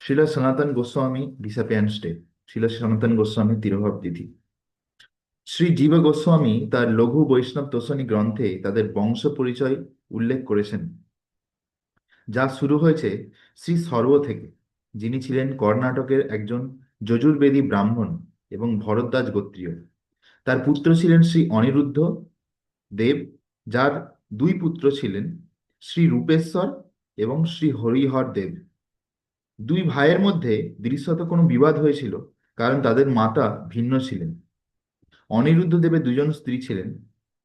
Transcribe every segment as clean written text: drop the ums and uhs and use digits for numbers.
শিলা সনাতন গোস্বামী ডিসাপিয়ান্স ডে। শিলা সনাতন গোস্বামী তিরোভাব তিথি। শ্রী জীব গোস্বামী তার লঘু বৈষ্ণব তোষণী গ্রন্থে তাদের বংশ পরিচয় উল্লেখ করেছেন, যা শুরু হয়েছে শ্রী সর্ব থেকে, যিনি ছিলেন কর্ণাটকের একজন যজুর্বেদী ব্রাহ্মণ এবং ভরদ্বাজ গোত্রীয়। তার পুত্র ছিলেন শ্রী অনিরুদ্ধ দেব, যার দুই পুত্র ছিলেন শ্রী রূপেশ্বর এবং শ্রী হরিহর দেব। দুই ভাইয়ের মধ্যে দৃশ্যত কোনো বিবাদ হয়েছিল, কারণ তাদের মাতা ভিন্ন ছিলেন। অনিরুদ্ধ দেবের দুজন স্ত্রী ছিলেন,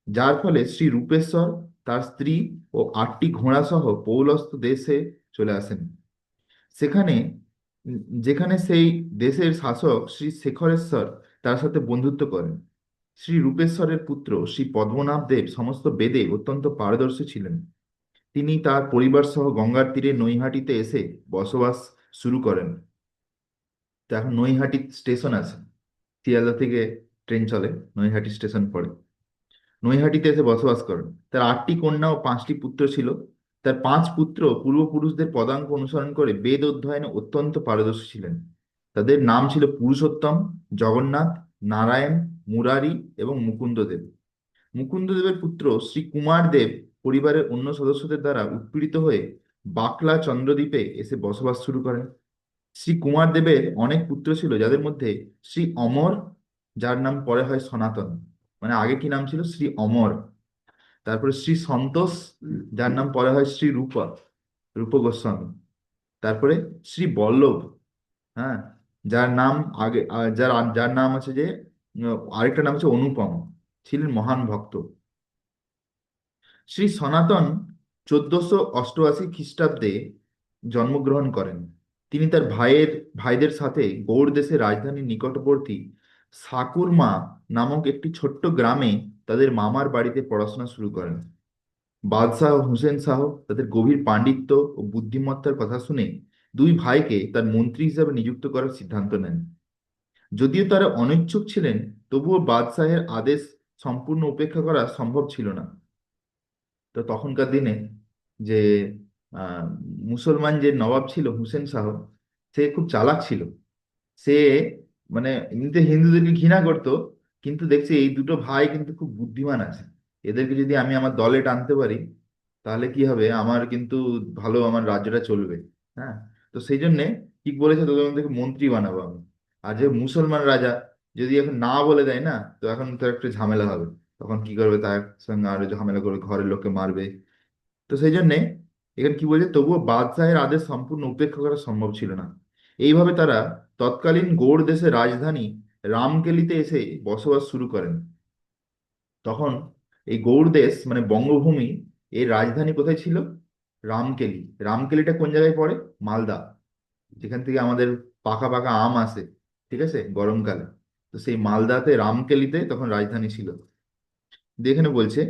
যার ফলে শ্রী রূপেশ্বর তার স্ত্রী ও 8টি ঘোড়া সহ পৌলস্ত্য দেশে চলে আসেন। সেখানে যেখানে সেই দেশের শাসক শ্রী শেখরেশ্বর তার সাথে বন্ধুত্ব করেন। শ্রী রূপেশ্বরের পুত্র শ্রী পদ্মনাভ দেব সমস্ত বেদে অত্যন্ত পারদর্শী ছিলেন। তিনি তার পরিবার সহ গঙ্গার তীরে নৈহাটিতে এসে বসবাস শুরু করেন। তো এখন নৈহাটি স্টেশন আছে, শিয়ালদা থেকে ট্রেন চলে, নৈহাটি স্টেশন পড়ে। নৈহাটিতে এসে বসবাস করেন। তার 8টি কন্যা ও 5টি পুত্র ছিল। তার 5 পুত্র পূর্বপুরুষদের পদাঙ্ক অনুসরণ করে বেদ অধ্যয়নে অত্যন্ত পারদর্শী ছিলেন। তাদের নাম ছিল পুরুষোত্তম, জগন্নাথ, নারায়ণ, মুরারি এবং মুকুন্দদেব। মুকুন্দদেবের পুত্র শ্রী কুমার দেব পরিবারের অন্য সদস্যদের দ্বারা উৎপীড়িত হয়ে বাকলা চন্দ্রদ্বীপে এসে বসবাস শুরু করেন। শ্রী কুমার দেবের অনেক পুত্র ছিল, যাদের মধ্যে শ্রী অমর, যার নাম পরে হয় সনাতন, মানে আগে কি নাম ছিল শ্রী অমর। তারপরে শ্রী সন্তোষ, যার নাম পরে হয় শ্রী রূপা, রূপ গোস্বামী। তারপরে শ্রী বল্লভ, হ্যাঁ, যার নাম আগে যার যার নাম আছে যে আরেকটা নাম হচ্ছে অনুপম, ছিলেন মহান ভক্ত। শ্রী সনাতন 1488 খ্রিস্টাব্দে জন্মগ্রহণ করেন। তিনি তার ভাইদের সাথে গৌড় দেশের রাজধানীর নিকটবর্তী সাকুরমা নামক একটি ছোট্ট গ্রামে তাদের মামার বাড়িতে পড়াশোনা শুরু করেন। বাদশাহ হুসেন শাহ তাদের গভীর পাণ্ডিত্য ও বুদ্ধিমত্তার কথা শুনে দুই ভাইকে তার মন্ত্রী হিসাবে নিযুক্ত করার সিদ্ধান্ত নেন। যদিও তারা অনিচ্ছুক ছিলেন, তবুও বাদশাহের আদেশ সম্পূর্ণ উপেক্ষা করা সম্ভব ছিল না। তো তখনকার দিনে যে আহ, মুসলমান যে নবাব ছিল হুসেন শাহ, সে খুব চালাক ছিল। সে মানে এমনিতে হিন্দুদেরকে ঘৃণা করতো, কিন্তু দেখছি এই দুটো ভাই কিন্তু খুব বুদ্ধিমান আছে। এদেরকে যদি আমি আমার দলে টানতে পারি, তাহলে কি হবে, আমার কিন্তু ভালো, আমার রাজ্যটা চলবে। হ্যাঁ, তো সেই জন্যে কি বলেছে, তোদের মধ্যে মন্ত্রী বানাবো আমি। আর যে মুসলমান রাজা যদি এখন না বলে দেয় না, তো এখন তো একটা ঝামেলা হবে। তখন কি করবে, তার সঙ্গে আরো ঝামেলা করবে, ঘরের লোককে মারবে। তো সেই জন্যে এখানে কি বলছে, তবুও বাদশাহের আদেশ সম্পূর্ণ উপেক্ষা করা সম্ভব ছিল না। এইভাবে তারা তৎকালীন গৌড় দেশের রাজধানী রামকেলিতে এসে বসবাস শুরু করেন। তখন এই গৌড় দেশ মানে বঙ্গভূমি, এর রাজধানী কোথায় ছিল? রামকেলি। রামকেলিটা কোন জায়গায় পড়ে? মালদা, যেখান থেকে আমাদের পাকা পাকা আম আসে, ঠিক আছে, গরমকালে। তো সেই মালদাতে রামকেলিতে তখন রাজধানী ছিল। দিয়ে এখানে বলছে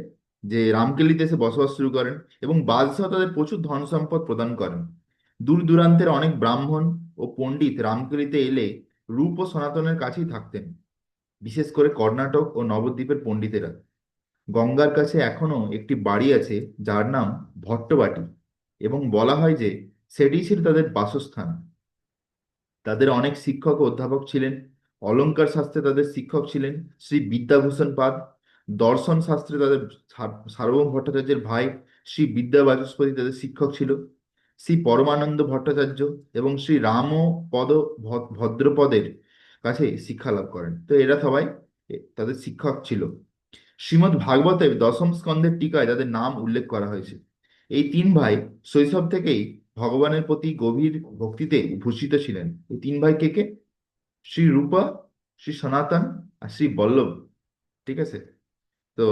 যে রামকেলিতে এসে বসবাস শুরু করেন এবং বাদশাহ তাদের প্রচুর ধন সম্পদ প্রদান করেন। দূর দূরান্তের অনেক ব্রাহ্মণ ও পণ্ডিত রামকেলিতে এলে রূপ ও সনাতনের কাছেই থাকতেন, বিশেষ করে কর্ণাটক ও নবদ্বীপের পণ্ডিতেরা। গঙ্গার কাছে এখনো একটি বাড়ি আছে, যার নাম ভট্টবাটি, এবং বলা হয় যে সেটি ছিল তাদের বাসস্থান। তাদের অনেক শিক্ষক ও অধ্যাপক ছিলেন। অলঙ্কার শাস্ত্রে তাদের শিক্ষক ছিলেন শ্রী বিদ্যাভূষণ পাদ। দর্শন শাস্ত্রে তাদের সার্বভৌম ভট্টাচার্যের ভাই শ্রী বিদ্যা বাচস্পতি তাদের শিক্ষক ছিল। শ্রী পরমানন্দ ভট্টাচার্য এবং শ্রী রামপদ ভদ্রপদের কাছে শিক্ষা লাভ করেন। তো এরা সবাই তাদের শিক্ষক ছিল। শ্রীমদ্ ভাগবতের দশম স্কন্ধের টিকায় তাদের নাম উল্লেখ করা হয়েছে। এই তিন ভাই শৈশব থেকেই ভগবানের প্রতি গভীর ভক্তিতে ভূষিত ছিলেন। এই তিন ভাই কে কে? শ্রী রূপা, শ্রী সনাতন আর শ্রী বল্লভ, ঠিক আছে। তো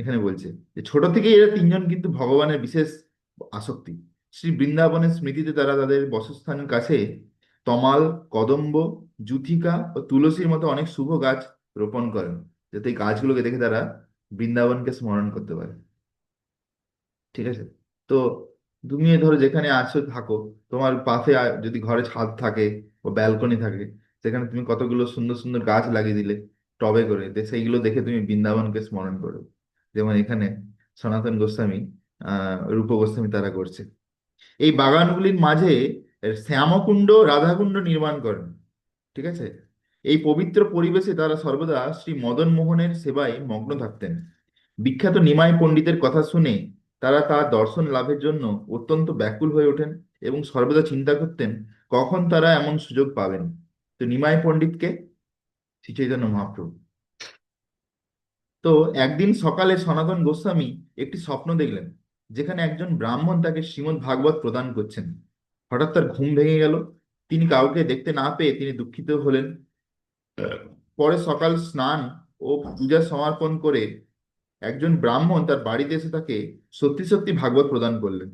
এখানে বলছে যে ছোট থেকেই এরা তিনজন কিন্তু ভগবানের বিশেষ আসক্তি। শ্রী বৃন্দাবনের স্মৃতিতে তারা তাদের বাসস্থানের কাছে তমাল, কদম্ব, জুথিকা ও তুলসীর মতো অনেক শুভ গাছ রোপণ করেন, যাতে এই গাছগুলোকে দেখে তারা বৃন্দাবনকে স্মরণ করতে পারে। ঠিক আছে। তো তুমি ধরো যেখানে আছো থাকো, তোমার পাশে যদি ঘরে ছাদ থাকে বা ব্যালকনি থাকে, সেখানে তুমি কতগুলো সুন্দর সুন্দর গাছ লাগিয়ে দিলে টবে করে, সেইগুলো দেখে তুমি বৃন্দাবনকে স্মরণ করো। যেমন এখানে সনাতন গোস্বামী, রূপ গোস্বামী তারা করছে। এই বাগানগুলির মাঝে শ্যামকুণ্ড রাধাকুণ্ড নির্মাণ করেন। ঠিক আছে। এই পবিত্র পরিবেশে তারা সর্বদা শ্রী মদন মোহনের সেবায় মগ্ন থাকতেন। বিখ্যাত নিমাই পণ্ডিতের কথা শুনে তারা তার দর্শন লাভের জন্য অত্যন্ত ব্যাকুল হয়ে ওঠেন এবং সর্বদা চিন্তা করতেন কখন তারা এমন সুযোগ পাবেন। তো নিমাই পণ্ডিতকে শ্রী চৈতন্য মহাপ্রভু। তো একদিন সকালে সনাতন গোস্বামী একটি স্বপ্ন দেখলেন, যেখানে একজন ব্রাহ্মণ তাকে শ্রীমদ্ ভাগবত প্রদান করছেন। হঠাৎ তার ঘুম ভেঙে গেল। তিনি কাউকে দেখতে না পেয়ে তিনি দুঃখিত হলেন। পরে সকাল স্নান ও পূজা সমর্পণ করে একজন ব্রাহ্মণ তার বাড়িতে এসে তাকে সত্যি সত্যি ভাগবত প্রদান করলেন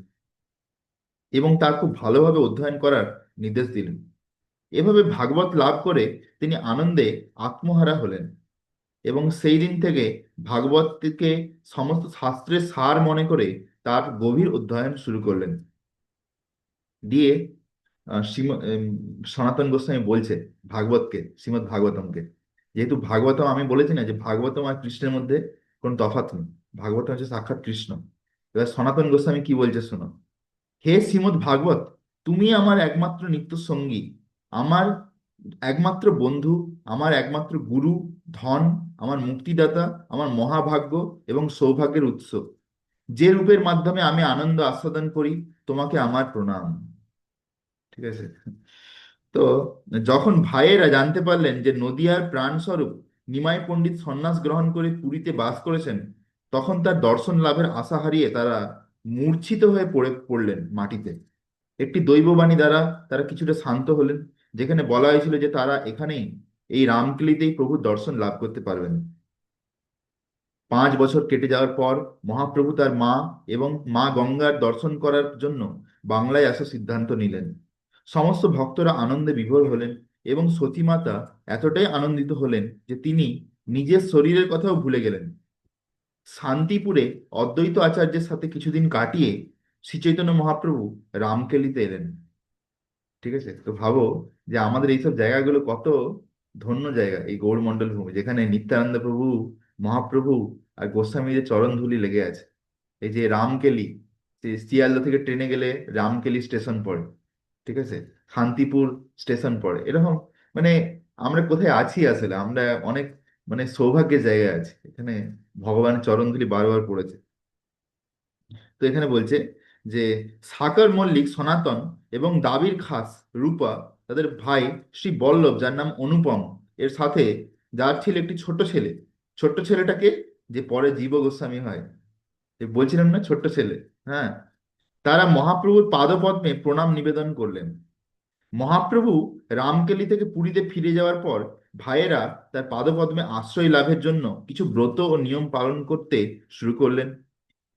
এবং তার খুব ভালোভাবে অধ্যয়ন করার নির্দেশ দিলেন। এভাবে ভাগবত লাভ করে তিনি আনন্দে আত্মহারা হলেন এবং সেই দিন থেকে ভাগবতকে সমস্ত শাস্ত্রের সার মনে করে তার গভীর অধ্যয়ন শুরু করলেন। দিয়ে সনাতন গোস্বামী বলছে ভাগবতকে, শ্রীমদ্ ভাগবতমকে, যেহেতু ভাগবতম আমি বলেছি না যে ভাগবতম আর কৃষ্ণের মধ্যে কোনো তফাৎ নেই, ভাগবতম হচ্ছে সাক্ষাৎ কৃষ্ণ। এবার সনাতন গোস্বামী কি বলছে শোনো। হে শ্রীমদ্ ভাগবত, তুমি আমার একমাত্র নিত্য সঙ্গী, আমার একমাত্র বন্ধু, আমার একমাত্র গুরু, ধন, আমার মুক্তিদাতা, আমার মহাভাগ্য এবং সৌভাগ্যের উৎস, যে রূপের মাধ্যমে আমি আনন্দ আস্বাদন করি, তোমাকে আমার প্রণাম। ঠিক আছে। তো যখন ভাইয়েরা জানতে পারলেন যে নদিয়ার প্রাণস্বরূপ নিমাই পণ্ডিত সন্ন্যাস গ্রহণ করে পুরীতে বাস করেছেন, তখন তার দর্শন লাভের আশা হারিয়ে তারা মূর্ছিত হয়ে পড়লেন মাটিতে। একটি দৈববাণী দ্বারা তারা কিছুটা শান্ত হলেন, যেখানে বলা হয়েছিল যে তারা এখানেই, এই রামকেলিতেই প্রভুর দর্শন লাভ করতে পারবেন। 5 বছর কেটে যাওয়ার পর মহাপ্রভু তার মা এবং মা গঙ্গার দর্শন করার জন্য বাংলায় আসার সিদ্ধান্ত নিলেন। সমস্ত ভক্তরা আনন্দে বিভোর হলেন এবং সতীমাতা এতটাই আনন্দিত হলেন যে তিনি নিজের শরীরের কথাও ভুলে গেলেন। শান্তিপুরে অদ্বৈত আচার্যের সাথে কিছুদিন কাটিয়ে শ্রীচৈতন্য মহাপ্রভু রামকেলিতে এলেন। ঠিক আছে। তো ভাবো যে আমাদের এইসব জায়গাগুলো কত ধন্য জায়গা, এই গৌড়মণ্ডল ভূমি, যেখানে নিত্যানন্দ প্রভু, মহাপ্রভু আর গোস্বামীদের চরণ ধুলি লেগে আছে। এই যে রামকেলি, যে শিয়ালদা থেকে ট্রেনে গেলে রামকেলি স্টেশন পড়ে। ঠিক আছে। শান্তিপুর স্টেশন পড়ে, এরকম মানে আমরা কোথায় আছি আসলে, আমরা অনেক মানে সৌভাগ্যের জায়গায় আছি, এখানে ভগবানের চরণ ধুলি বারবার পড়েছে। তো এখানে বলছে যে সাকর মল্লিক সনাতন এবং দাবির খাস রূপা তাদের ভাই শ্রী বল্লভ, যার নাম অনুপম, এর সাথে যার ছিল একটি ছোট্ট ছেলে। ছোট্ট ছেলেটাকে, যে পরে জীব গোস্বামী হয়, যে বলছিলাম না ছোট্ট ছেলে, হ্যাঁ, তারা মহাপ্রভুর পাদপদ্মে প্রণাম নিবেদন করলেন। মহাপ্রভু রামকেলি থেকে পুরীতে ফিরে যাওয়ার পর ভাইয়েরা তার পাদপদ্মে আশ্রয় লাভের জন্য কিছু ব্রত ও নিয়ম পালন করতে শুরু করলেন।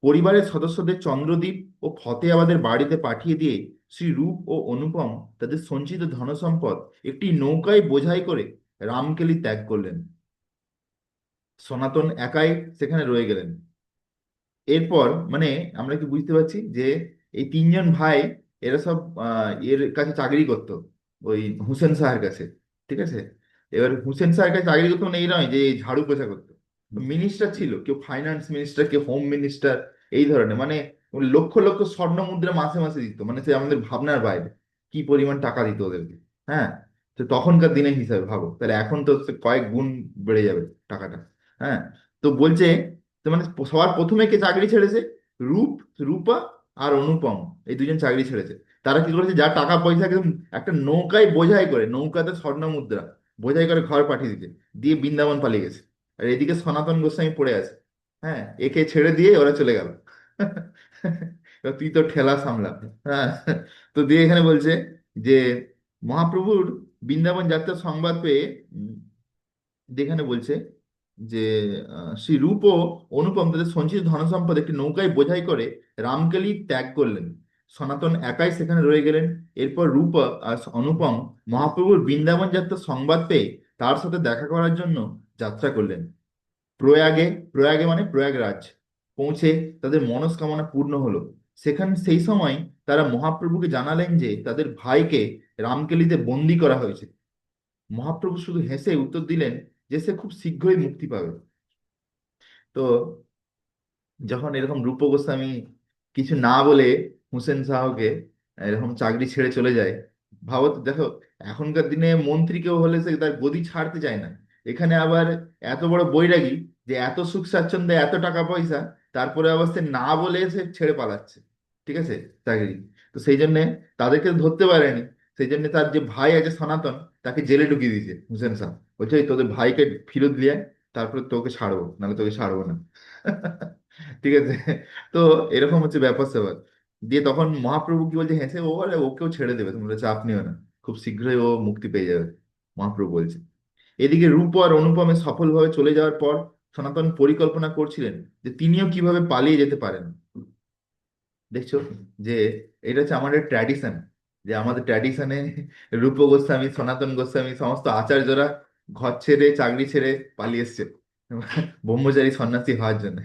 পরিবারের সদস্যদের চন্দ্রদ্বীপ ও ফতেয়াবাদের বাড়িতে পাঠিয়ে দিয়ে শ্রী রূপ ও অনুপম তাদের সঞ্চিত ধনসম্পদ একটি নৌকায় বোঝাই করে রামকেলি ত্যাগ করলেন। সনাতন একাই সেখানে রয়ে গেলেন। এরপর মানে আমরা কি বুঝতে পারছি যে এই তিনজন ভাই, এরা সব এর কাছে চাকরি করতো, ওই হুসেন শাহের কাছে। ঠিক আছে। এবার হুসেন শাহের কাছে চাকরি করতো মানে এই নয় যে এই ঝাড়ু পোছা করতো, মিনিস্টার ছিল, কেউ ফাইন্যান্স মিনিস্টার, কেউ হোম মিনিস্টার, এই ধরনের মানে লক্ষ লক্ষ স্বর্ণ মুদ্রা মাসে মাসে দিত, মানে সে আমাদের ভাবনার বাইরে কি পরিমাণ টাকা দিত ওদেরকে। হ্যাঁ। তো তখনকার দিনের হিসাবে ভাবো, তাহলে এখন তো সে কয়েক গুণ বেড়ে যাবে টাকাটা। হ্যাঁ। তো বলছে, তো মানে সবার প্রথমে কে চাকরি ছেড়েছে, রূপ, রূপা আর অনুপম, এই দুজন চাকরি ছেড়েছে। তারা কি করেছে, যা টাকা পয়সা একদম একটা নৌকায় বোঝাই করে, নৌকাতে স্বর্ণ মুদ্রা বোঝাই করে ঘর পাঠিয়ে দিতে, দিয়ে বৃন্দাবন পালিয়ে গেছে। আর এদিকে সনাতন গোস্বামী পড়ে আছে। হ্যাঁ, একে ছেড়ে দিয়ে ওরা চলে গেল। এবার তুই তো ঠেলা সামলা। হ্যাঁ। তো দিয়ে এখানে বলছে যে মহাপ্রভুর বৃন্দাবন যাত্রার সংবাদ পেয়ে যেখানে বলছে যে শ্রী রূপ ও অনুপম তাদের সঞ্চিত ধনসম্পদ একটি নৌকায় বোঝাই করে রামকেলি ত্যাগ করলেন। সনাতন একাই সেখানে রয়ে গেলেন। এরপর রূপ আর অনুপম মহাপ্রভুর বৃন্দাবন যাত্রার সংবাদ পেয়ে তার সাথে দেখা করার জন্য যাত্রা করলেন প্রয়াগে। প্রয়াগে মানে প্রয়াগরাজ পৌঁছে তাদের মনস্কামনা পূর্ণ হলো। সেই সময় তারা মহাপ্রভুকে জানালেন যে তাদের ভাইকে রামকেলিতে বন্দি করা হয়েছে। মহাপ্রভু শুধু হেসে উত্তর দিলেন যে সে খুব শীঘ্রই মুক্তি পাবে। তো যখন এরকম রূপ গোস্বামী কিছু না বলে হুসেন শাহকে এরকম চাকরি ছেড়ে চলে যায়। ভাবো তো, দেখো, এখনকার দিনে মন্ত্রী কেউ হলে সে তার গদি ছাড়তে চায় না। এখানে আবার এত বড় বৈরাগী, যে এত সুখ স্বাচ্ছন্দ্যে এত টাকা পয়সা, তারপরে আবার সে না বলে সে ছেড়ে পালাচ্ছে, ঠিক আছে, চাকরি। তো সেই জন্যে তাদেরকে ধরতে পারেনি। সেই জন্য তার যে ভাই আছে সনাতন, তাকে জেলে ঢুকিয়ে দিয়েছে হুসেন শাহ। বলছে, "এই তোদের ভাইকে ফেরত দিয়ে আয়, তারপরে তোকে ছাড়বো, নাহলে তোকে ছাড়বো না।" ঠিক আছে। তো এরকম হচ্ছে ব্যাপার স্যাপার। দিয়ে তখন মহাপ্রভু কি বলছে, হেসে, ও বলে ওকেও ছেড়ে দেবে, তোমরা চাপ নিও না, খুব শীঘ্রই ও মুক্তি পেয়ে যাবে। মহাপ্রভু বলছে। এদিকে রূপ আর অনুপমে সফলভাবে চলে যাওয়ার পর সনাতন পরিকল্পনা করছিলেন যে তিনিও কিভাবে পালিয়ে যেতে পারেন। দেখছো, যে এটা হচ্ছে আমাদের ট্র্যাডিশন, যে আমাদের ট্র্যাডিশনে রূপ গোস্বামী, সনাতন গোস্বামী সমস্ত আচার্যরা ঘর ছেড়ে চাকরি ছেড়ে পালিয়ে এসছে ব্রহ্মচারী সন্ন্যাসী হওয়ার জন্য।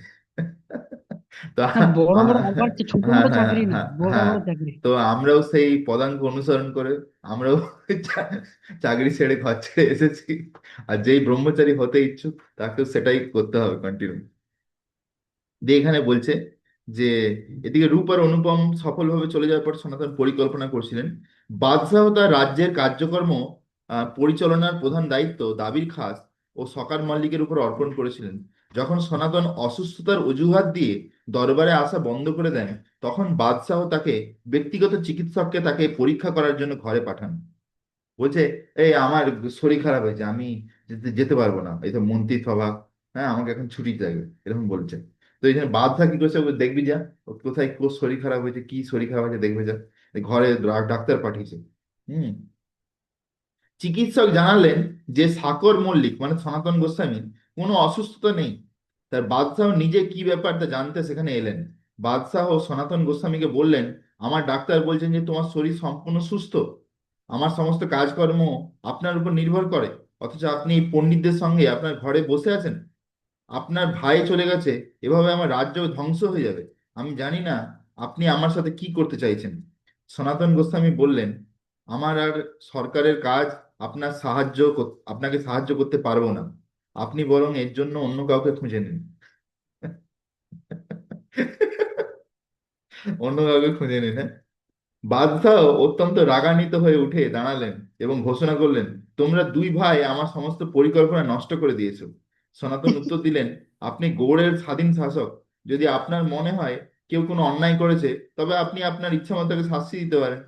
তো না, বড় বড় আবার কি ছোট হ্যাঁ বড় হ্যাঁ চাকরি না, হ্যাঁ বড় হ্যাঁ, বড় চাকরি। তো আমরাও সেই পদাঙ্ক অনুসরণ করে আমরাও চা- চাকরি ছেড়ে ঘর ছেড়ে এসেছি। আর যেই ব্রহ্মচারী হতে ইচ্ছুক তাকেও সেটাই করতে হবে, কন্টিনিউ। দিয়ে এখানে বলছে যে এদিকে রূপ আর অনুপম সফলভাবে চলে যাওয়ার পর সনাতন পরিকল্পনা করছিলেন। বাদশাহ তার রাজ্যের কার্যক্রম পরিচালনার প্রধান দায়িত্ব দাবির খাস ও সকার মল্লিকের উপর অর্পণ করেছিলেন। যখন সনাতন অসুস্থতার অজুহাত দিয়ে দরবারে আসা বন্ধ করে দেন, তখন বাদশাহ তাকে ব্যক্তিগত চিকিৎসককে তাকে পরীক্ষা করার জন্য ঘরে পাঠান। বলছে, এই আমার শরীর খারাপ হয়েছে, আমি যেতে যেতে পারবো না, এই তো মন্ত্রী সভা, হ্যাঁ আমাকে এখন ছুটি চাইবে, এরকম বলছে। তো এখানে বাদশা কি করছে, ও দেখবি যা, ও কোথায় কোন শরীর খারাপ হয়েছে, কি শরীর খারাপ হয়েছে দেখবে যা। এই ঘরে ডাক্তার পাঠিয়েছে। হুম। চিকিৎসক জানালেন যে সাকর মল্লিক মানে সনাতন গোস্বামীর কোনো অসুস্থতা নেই। তার বাদশাহ নিজে কি ব্যাপার তা জানতে সেখানে এলেন। বাদশাহ ও সনাতন গোস্বামীকে বললেন, আমার ডাক্তার বলছেন যে তোমার শরীর সম্পূর্ণ সুস্থ, আমার সমস্ত কাজকর্ম আপনার উপর নির্ভর করে, অথচ আপনি পণ্ডিতদের সঙ্গে আপনার ঘরে বসে আছেন। আপনার ভাই চলে গেছে, এভাবে আমার রাজ্য ধ্বংস হয়ে যাবে। আমি জানি না আপনি আমার সাথে কি করতে চাইছেন। সনাতন গোস্বামী বললেন, আমার আর সরকারের কাজ আপনাকে সাহায্য করতে পারবো না। আপনি বরং এর জন্য অন্য কাউকে খুঁজে নিন। অন্য কাউকে খুঁজে নিন, হ্যাঁ। বাদশাহ অত্যন্ত রাগান্বিত হয়ে উঠে দাঁড়ালেন এবং ঘোষণা করলেন, তোমরা দুই ভাই আমার সমস্ত পরিকল্পনা নষ্ট করে দিয়েছো। সনাতন উত্তর দিলেন, আপনি গৌড়ের স্বাধীন শাসক। যদি আপনার মনে হয় কেউ কোনো অন্যায় করেছে, তবে আপনি আপনার ইচ্ছা মতো তাকে শাস্তি দিতে পারেন।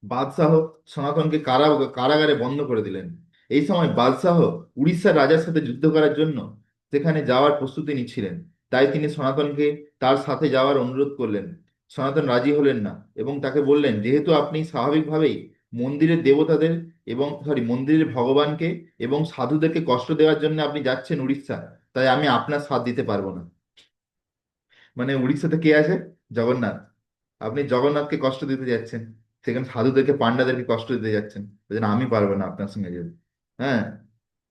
বাদশাহ সনাতনকে কারাগারে বন্ধ করে দিলেন। এই সময় বাদশাহ উড়িষ্যার রাজার সাথে যুদ্ধ করার জন্য সেখানে যাওয়ার প্রস্তুতি নিচ্ছিলেন। তাই তিনি সনাতনকে তার সাথে যাওয়ার অনুরোধ করলেন। সনাতন রাজি হলেন না এবং তাকে বললেন, যেহেতু আপনি স্বাভাবিকভাবেই মন্দিরের দেবতাদের এবং মন্দিরের ভগবানকে এবং সাধুদেরকে কষ্ট দেওয়ার জন্য আপনি যাচ্ছেন উড়িষ্যা, তাই আমি আপনার সাথ দিতে পারবো না। মানে উড়িষ্যাতে কে আছে? জগন্নাথ। আপনি জগন্নাথকে কষ্ট দিতে যাচ্ছেন, সেখানে সাধুদেরকে পান্ডাদেরকে কষ্ট দিতে যাচ্ছেন, ওই জন্য আমি পারবো না আপনার সঙ্গে যেতে। হ্যাঁ।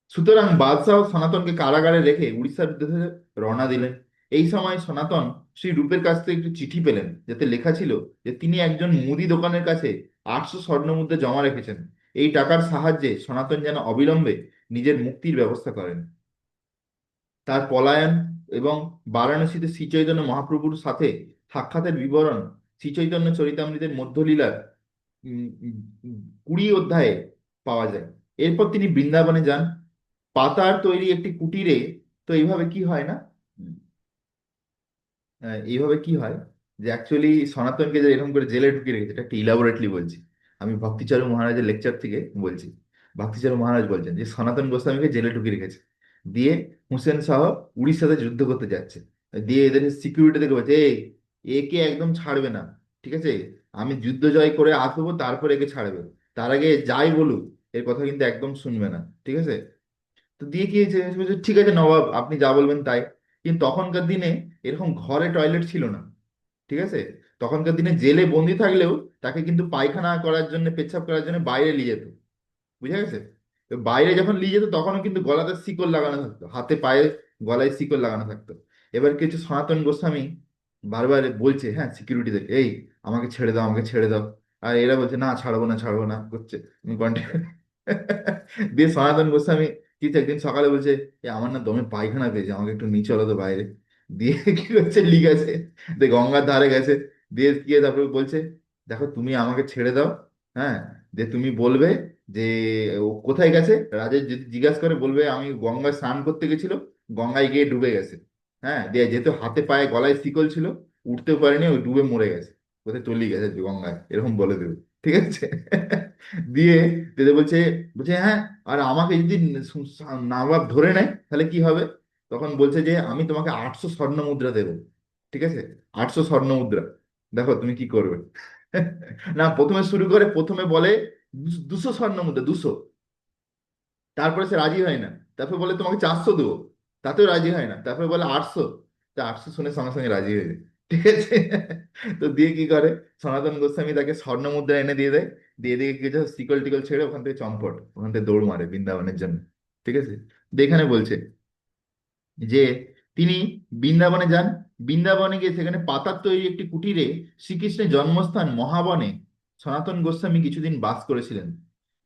সুতরাং বাদশাহ সনাতনকে কারাগারে রেখে উড়িষ্যার উদ্দেশ্যে রওনা দিলেন। এই সময় সনাতন শ্রী রূপের কাছ থেকে একটি চিঠি পেলেন, যাতে লেখা ছিল যে তিনি একজন মুদি দোকানের কাছে 800 স্বর্ণমুদ্রা জমা রেখেছেন। এই টাকার সাহায্যে সনাতন যেন অবিলম্বে নিজের মুক্তির ব্যবস্থা করেন। তার পলায়ন এবং বারাণসীতে শ্রী চৈতন্য মহাপ্রভুর সাথে সাক্ষাতের বিবরণ শ্রী চৈতন্য চরিতামৃতের মধ্যলীলার উম, উম, 20 অধ্যায়ে পাওয়া যায়। এরপর তিনি বৃন্দাবনে যান, পাতার তৈরি একটি কুটিরে। তো এইভাবে কি হয় না, এইভাবে কি হয়, যে অ্যাকচুয়ালি সনাতনকে যে এরকম করে জেলে ঢুকিয়ে রেখেছে, এটা একটা ইলাবোরেটলি বলছি। আমি ভক্তিচারু মহারাজের লেকচার থেকে বলছি। ভক্তিচারু মহারাজ বলছেন যে সনাতন গোস্বামীকে জেলে ঢুকিয়ে রেখেছে, দিয়ে হুসেন শাহ উড়িষ্যাতে যুদ্ধ করতে যাচ্ছে। দিয়ে এদের সিকিউরিটি থেকে বলছে, এই একে একদম ছাড়বে না, ঠিক আছে, আমি যুদ্ধ জয় করে আসবো তারপর একে ছাড়বে, তার আগে যাই বলুক এর কথা কিন্তু একদম শুনবে না, ঠিক আছে। তো দিয়ে কি হয়েছে, বলছে, ঠিক আছে নবাব, আপনি যা বলবেন তাই। কিন্তু তখনকার দিনে এরকম ঘরে টয়লেট ছিল না, ঠিক আছে। তখনকার দিনে জেলে বন্দি থাকলেও তাকে কিন্তু পায়খানা করার জন্য, পেচ্ছাপ করার জন্য বাইরে নিয়ে যেত, বুঝা গেছে। তো বাইরে যখন নিয়ে যেত তখনও কিন্তু গলাতে শিকল লাগানো থাকতো, হাতে পায়ে গলায় শিকল লাগানো থাকতো। এবার কিছু সনাতন গোস্বামী বারবার বলছে, হ্যাঁ, সিকিউরিটিদেরকে, এই আমাকে ছেড়ে দাও, আমাকে ছেড়ে দাও। আর এরা বলছে, না ছাড়বো না, ছাড়বো না করছে। কন্টিনিউ। দিয়ে সনাতন গোস্বামী কিছু একদিন সকালে বলছে, এ আমার না দমে পায়খানা পেয়েছে, আমাকে একটু নিয়ে চলো তো বাইরে। দিয়ে কি করছে, লিখেছে, দিয়ে গঙ্গার ধারে গেছে। দিয়ে গিয়ে তারপরে বলছে দেখো তুমি আমাকে ছেড়ে দাও। হ্যাঁ, যে তুমি বলবে যে ও কোথায় গেছে, রাজা যদি জিজ্ঞাসা করে বলবে আমি গঙ্গায় স্নান করতে গেছিল, গঙ্গায় গিয়ে ডুবে গেছে। হ্যাঁ, দিয়ে যেহেতু হাতে পায়ে গলায় শিকল ছিল, উঠতেও পারেনি, ওই ডুবে মরে গেছে, কোথায় তলিয়ে গেছে গঙ্গায়, এরকম বলে দেবে। ঠিক আছে? দিয়ে দিদি বলছে, বলছে হ্যাঁ, আর আমাকে যদি নবাব ধরে নেয় তাহলে কি হবে? তখন বলছে যে আমি তোমাকে 800 স্বর্ণ মুদ্রা দেবো। ঠিক আছে? 800 স্বর্ণ মুদ্রা। দেখো তুমি কি করবে। না, প্রথমে শুরু করে, প্রথমে বলে 200 স্বর্ণ মুদ্রা, 200। তারপরে সে রাজি হয় না, তারপরে বলে তোমাকে 400 দেবো, তাতেও রাজি হয় না, তারপরে বলে 800। তা 800 শুনে সঙ্গে সঙ্গে রাজি হয়ে যায়। ঠিক আছে? তো দিয়ে কি করে, সনাতন গোস্বামী তাকে স্বর্ণ মুদ্রা এনে দিয়ে দেয়। দিয়ে দিয়ে কিছু শিকল টিকল ছেড়ে ওখান থেকে চম্পট, ওখান থেকে দৌড় মারে বৃন্দাবনের জন্য। ঠিক আছে? তো এখানে বলছে যে তিনি বৃন্দাবনে যান। বৃন্দাবনে গিয়ে সেখানে পাতার তৈরি একটি কুটিরে, শ্রীকৃষ্ণের জন্মস্থান মহাবনে, সনাতন গোস্বামী কিছুদিন বাস করেছিলেন।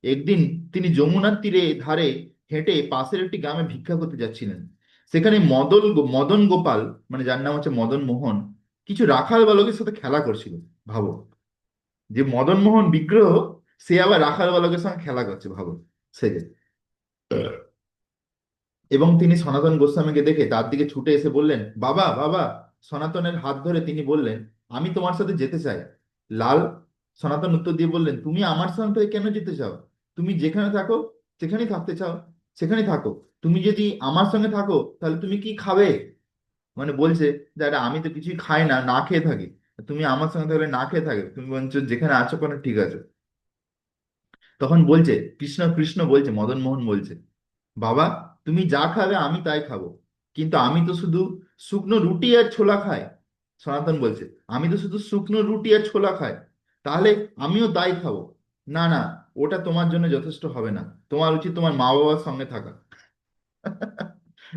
একদিন তিনি যমুনার তীরে ধারে হেঁটে পাশের একটি গ্রামে ভিক্ষা করতে যাচ্ছিলেন। সেখানে মদন গোপাল, মানে যার নাম হচ্ছে মদন মোহন, কিছু রাখাল বালকের সাথে খেলা করছিল। ভাবো, যে মদন মোহন বিগ্রহ, সে আবার রাখাল বালকের সঙ্গে খেলা করছে, ভাবো। সে যে, এবং তিনি সনাতন গোস্বামীকে দেখে তার দিকে ছুটে এসে বললেন, বাবা বাবা। সনাতনের হাত ধরে তিনি বললেন, আমি তোমার সাথে যেতে চাই। লাল। সনাতন উত্তর দিয়ে বললেন, তুমি আমার সাথে কেন যেতে চাও? তুমি যেখানে থাকো, সেখানেই থাকতে চাও, সেখানেই থাকো। তুমি যদি আমার সঙ্গে থাকো তাহলে তুমি কি খাবে? মানে বলছে যে আরে আমি তো কিছুই খাই না, না খেয়ে থাকি। তুমি আমার সঙ্গে থাকলে না খেয়ে থাকবে, তুমি বলছো যেখানে আছো কোনো ঠিক আছে। তখন বলছে, কৃষ্ণ কৃষ্ণ বলছে, মদন মোহন বলছে, বাবা, তুমি যা খাবে আমি তাই খাবো, কিন্তু আমি তো শুধু শুকনো রুটি আর ছোলা খাই। সনাতন বলছে, আমি তো শুধু শুকনো রুটি আর ছোলা খাই, তাহলে আমিও তাই খাবো। না না, ওটা তোমার জন্য যথেষ্ট হবে না, তোমার উচিত তোমার মা বাবার সঙ্গে থাকা।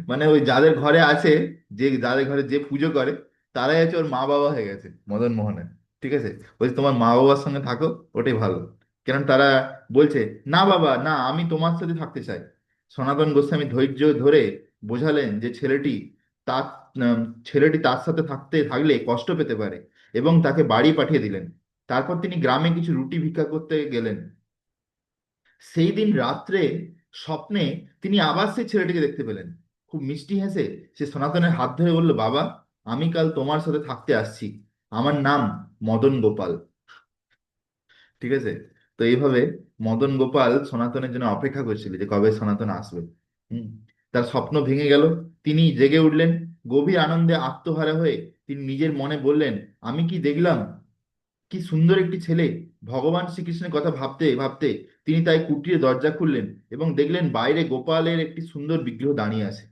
মানে ওই যাদের ঘরে আছে, যে যাদের ঘরে যে পুজো করে, তারাই হচ্ছে ওর মা বাবা হয়ে গেছে মদন মোহনের। ঠিক আছে? বলছে তোমার মা বাবার সঙ্গে থাকো, ওটাই ভালো। কারণ তারা বলছে, না বাবা না, আমি তোমার সাথে থাকতে চাই। সনাতন গোস্বামী ধৈর্য ধরে বোঝালেন যে তার উম, ছেলেটি তার সাথে থাকলে কষ্ট পেতে পারে, এবং তাকে বাড়ি পাঠিয়ে দিলেন। তারপর তিনি গ্রামে কিছু রুটি ভিক্ষা করতে গেলেন। সেই দিন রাত্রে স্বপ্নে তিনি আবার সেই ছেলেটিকে দেখতে পেলেন। খুব মিষ্টি হেসে সে সনাতনের হাত ধরে বলল, বাবা, আমি কাল তোমার সাথে থাকতে আসছি, আমার নাম মদন গোপাল। ঠিক আছে? তো এইভাবে মদন গোপাল সনাতনের জন্য অপেক্ষা করছিল যে কবে সনাতন আসবে। হুম। তার স্বপ্ন ভেঙে গেল, তিনি জেগে উঠলেন। গভীর আনন্দে আত্মহারা হয়ে তিনি নিজের মনে বললেন, আমি কি দেখলাম, কি সুন্দর একটি ছেলে! ভগবান শ্রীকৃষ্ণের কথা ভাবতে ভাবতে তিনি তাই কুটিরে দরজা খুললেন এবং দেখলেন বাইরে গোপালের একটি সুন্দর বিগ্রহ দাঁড়িয়ে আছে।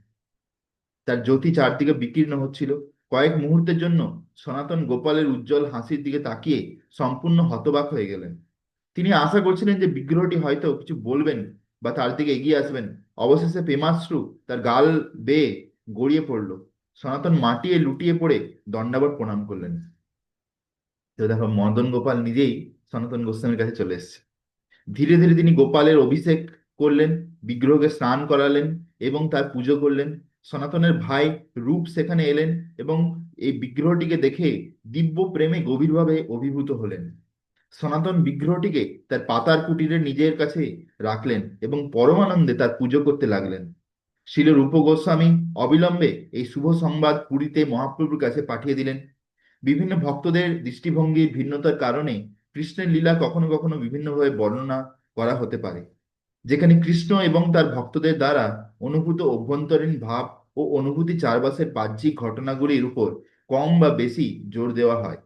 তার জ্যোতি চারদিকে বিকীর্ণ হচ্ছিল। কয়েক মুহূর্তের জন্য সনাতন গোপালের উজ্জ্বল হাসির দিকে তাকিয়ে সম্পূর্ণ হতবাক হয়ে গেলেন। তিনি আশা করছিলেন যে বিগ্রহটি হয়তো কিছু বলবেন বা তার দিকে এগিয়ে আসবেন। অবশেষে প্রেমাশ্রু তার গাল বেয়ে গড়িয়ে পড়ল। সনাতন মাটিয়ে লুটিয়ে পড়ে দণ্ডাবত প্রণাম করলেন। তো দেখো, মদন গোপাল নিজেই সনাতন গোস্বামীর কাছে চলে এসেছে। ধীরে ধীরে তিনি গোপালের অভিষেক করলেন, বিগ্রহকে স্নান করালেন এবং তার পুজো করলেন। সনাতনের ভাই রূপ সেখানে এলেন এবং এই বিগ্রহটিকে দেখে দিব্য প্রেমে গভীরভাবে অভিভূত হলেন। সনাতন বিগ্রহটিকে তার পাতার কুটিরে নিজের কাছে রাখলেন এবং পরমানন্দে তার পুজো করতে লাগলেন। শিল রূপ গোস্বামী অবিলম্বে এই শুভ সংবাদ পুরীতে মহাপ্রভুর কাছে পাঠিয়ে দিলেন। বিভিন্ন ভক্তদের দৃষ্টিভঙ্গির ভিন্নতার কারণে কৃষ্ণের লীলা কখনো কখনো বিভিন্নভাবে বর্ণনা করা হতে পারে। যেখানে কৃষ্ণ এবং তার ভক্তদের দ্বারা অনুভূত অভ্যন্তরীণ ভাব ও অনুভূতি চারপাশের বাহ্যিক ঘটনাগুলির উপর কম বা বেশি জোর দেওয়া হয়।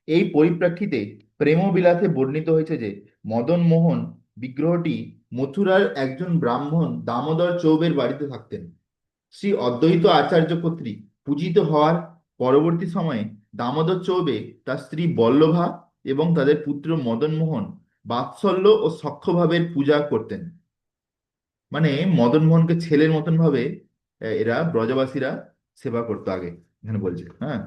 এই পরিপ্রেক্ষিতে প্রেমবিলাসে বর্ণিত হয়েছে যে মদন মোহন বিগ্রহটি মথুরার একজন ব্রাহ্মণ দামোদর চৌবের বাড়িতে থাকতেন। শ্রী অদ্বৈত আচার্য কর্তৃক পূজিত হওয়ার পরবর্তী সময়ে দামোদর চৌবে তার স্ত্রী বল্লভা এবং তাদের পুত্র মদন মোহন বাৎসল্য ও সখ্যভাবের পূজা করতেন। মানে মদন মোহনকে ছেলের মতন ভাবে এরা ব্রজবাসীরা সেবা করতো আগে, এখানে বলছে। হ্যাঁ,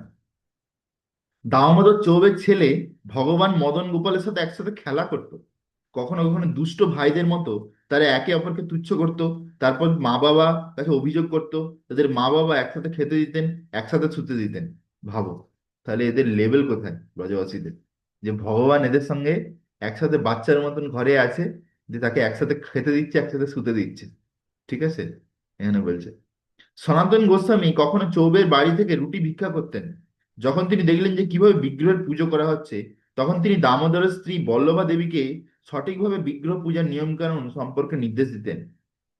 দামোদর চৌবের ছেলে ভগবান মদন গোপালের সাথে একসাথে খেলা করত। কখনো কখনো দুষ্ট ভাইদের মতো তারা একে অপরকে তুচ্ছ করত। তারপর মা বাবা কাছে অভিযোগ করত, তাদের মা বাবা একসাথে খেতে দিতেন, একসাথে শুতে দিতেন। ভাবো তাহলে এদের লেভেল কোথায় ব্রজবাসীদের। যে ভগবান এদের সঙ্গে একসাথে বাচ্চার মতন ঘরে আছে, যে তাকে একসাথে খেতে দিচ্ছে, একসাথে শুতে দিচ্ছে। ঠিক আছে, এখানে বলছে সনাতন গোস্বামী কখনো চৌবের বাড়ি থেকে রুটি ভিক্ষা করতেন। যখন তিনি দেখলেন যে কিভাবে বিগ্রহের পুজো করা হচ্ছে, তখন তিনি দামোদরের স্ত্রী বল্লভা দেবীকে সঠিকভাবে বিগ্রহ পূজার নিয়ম কানুন সম্পর্কে নির্দেশ দিতেন।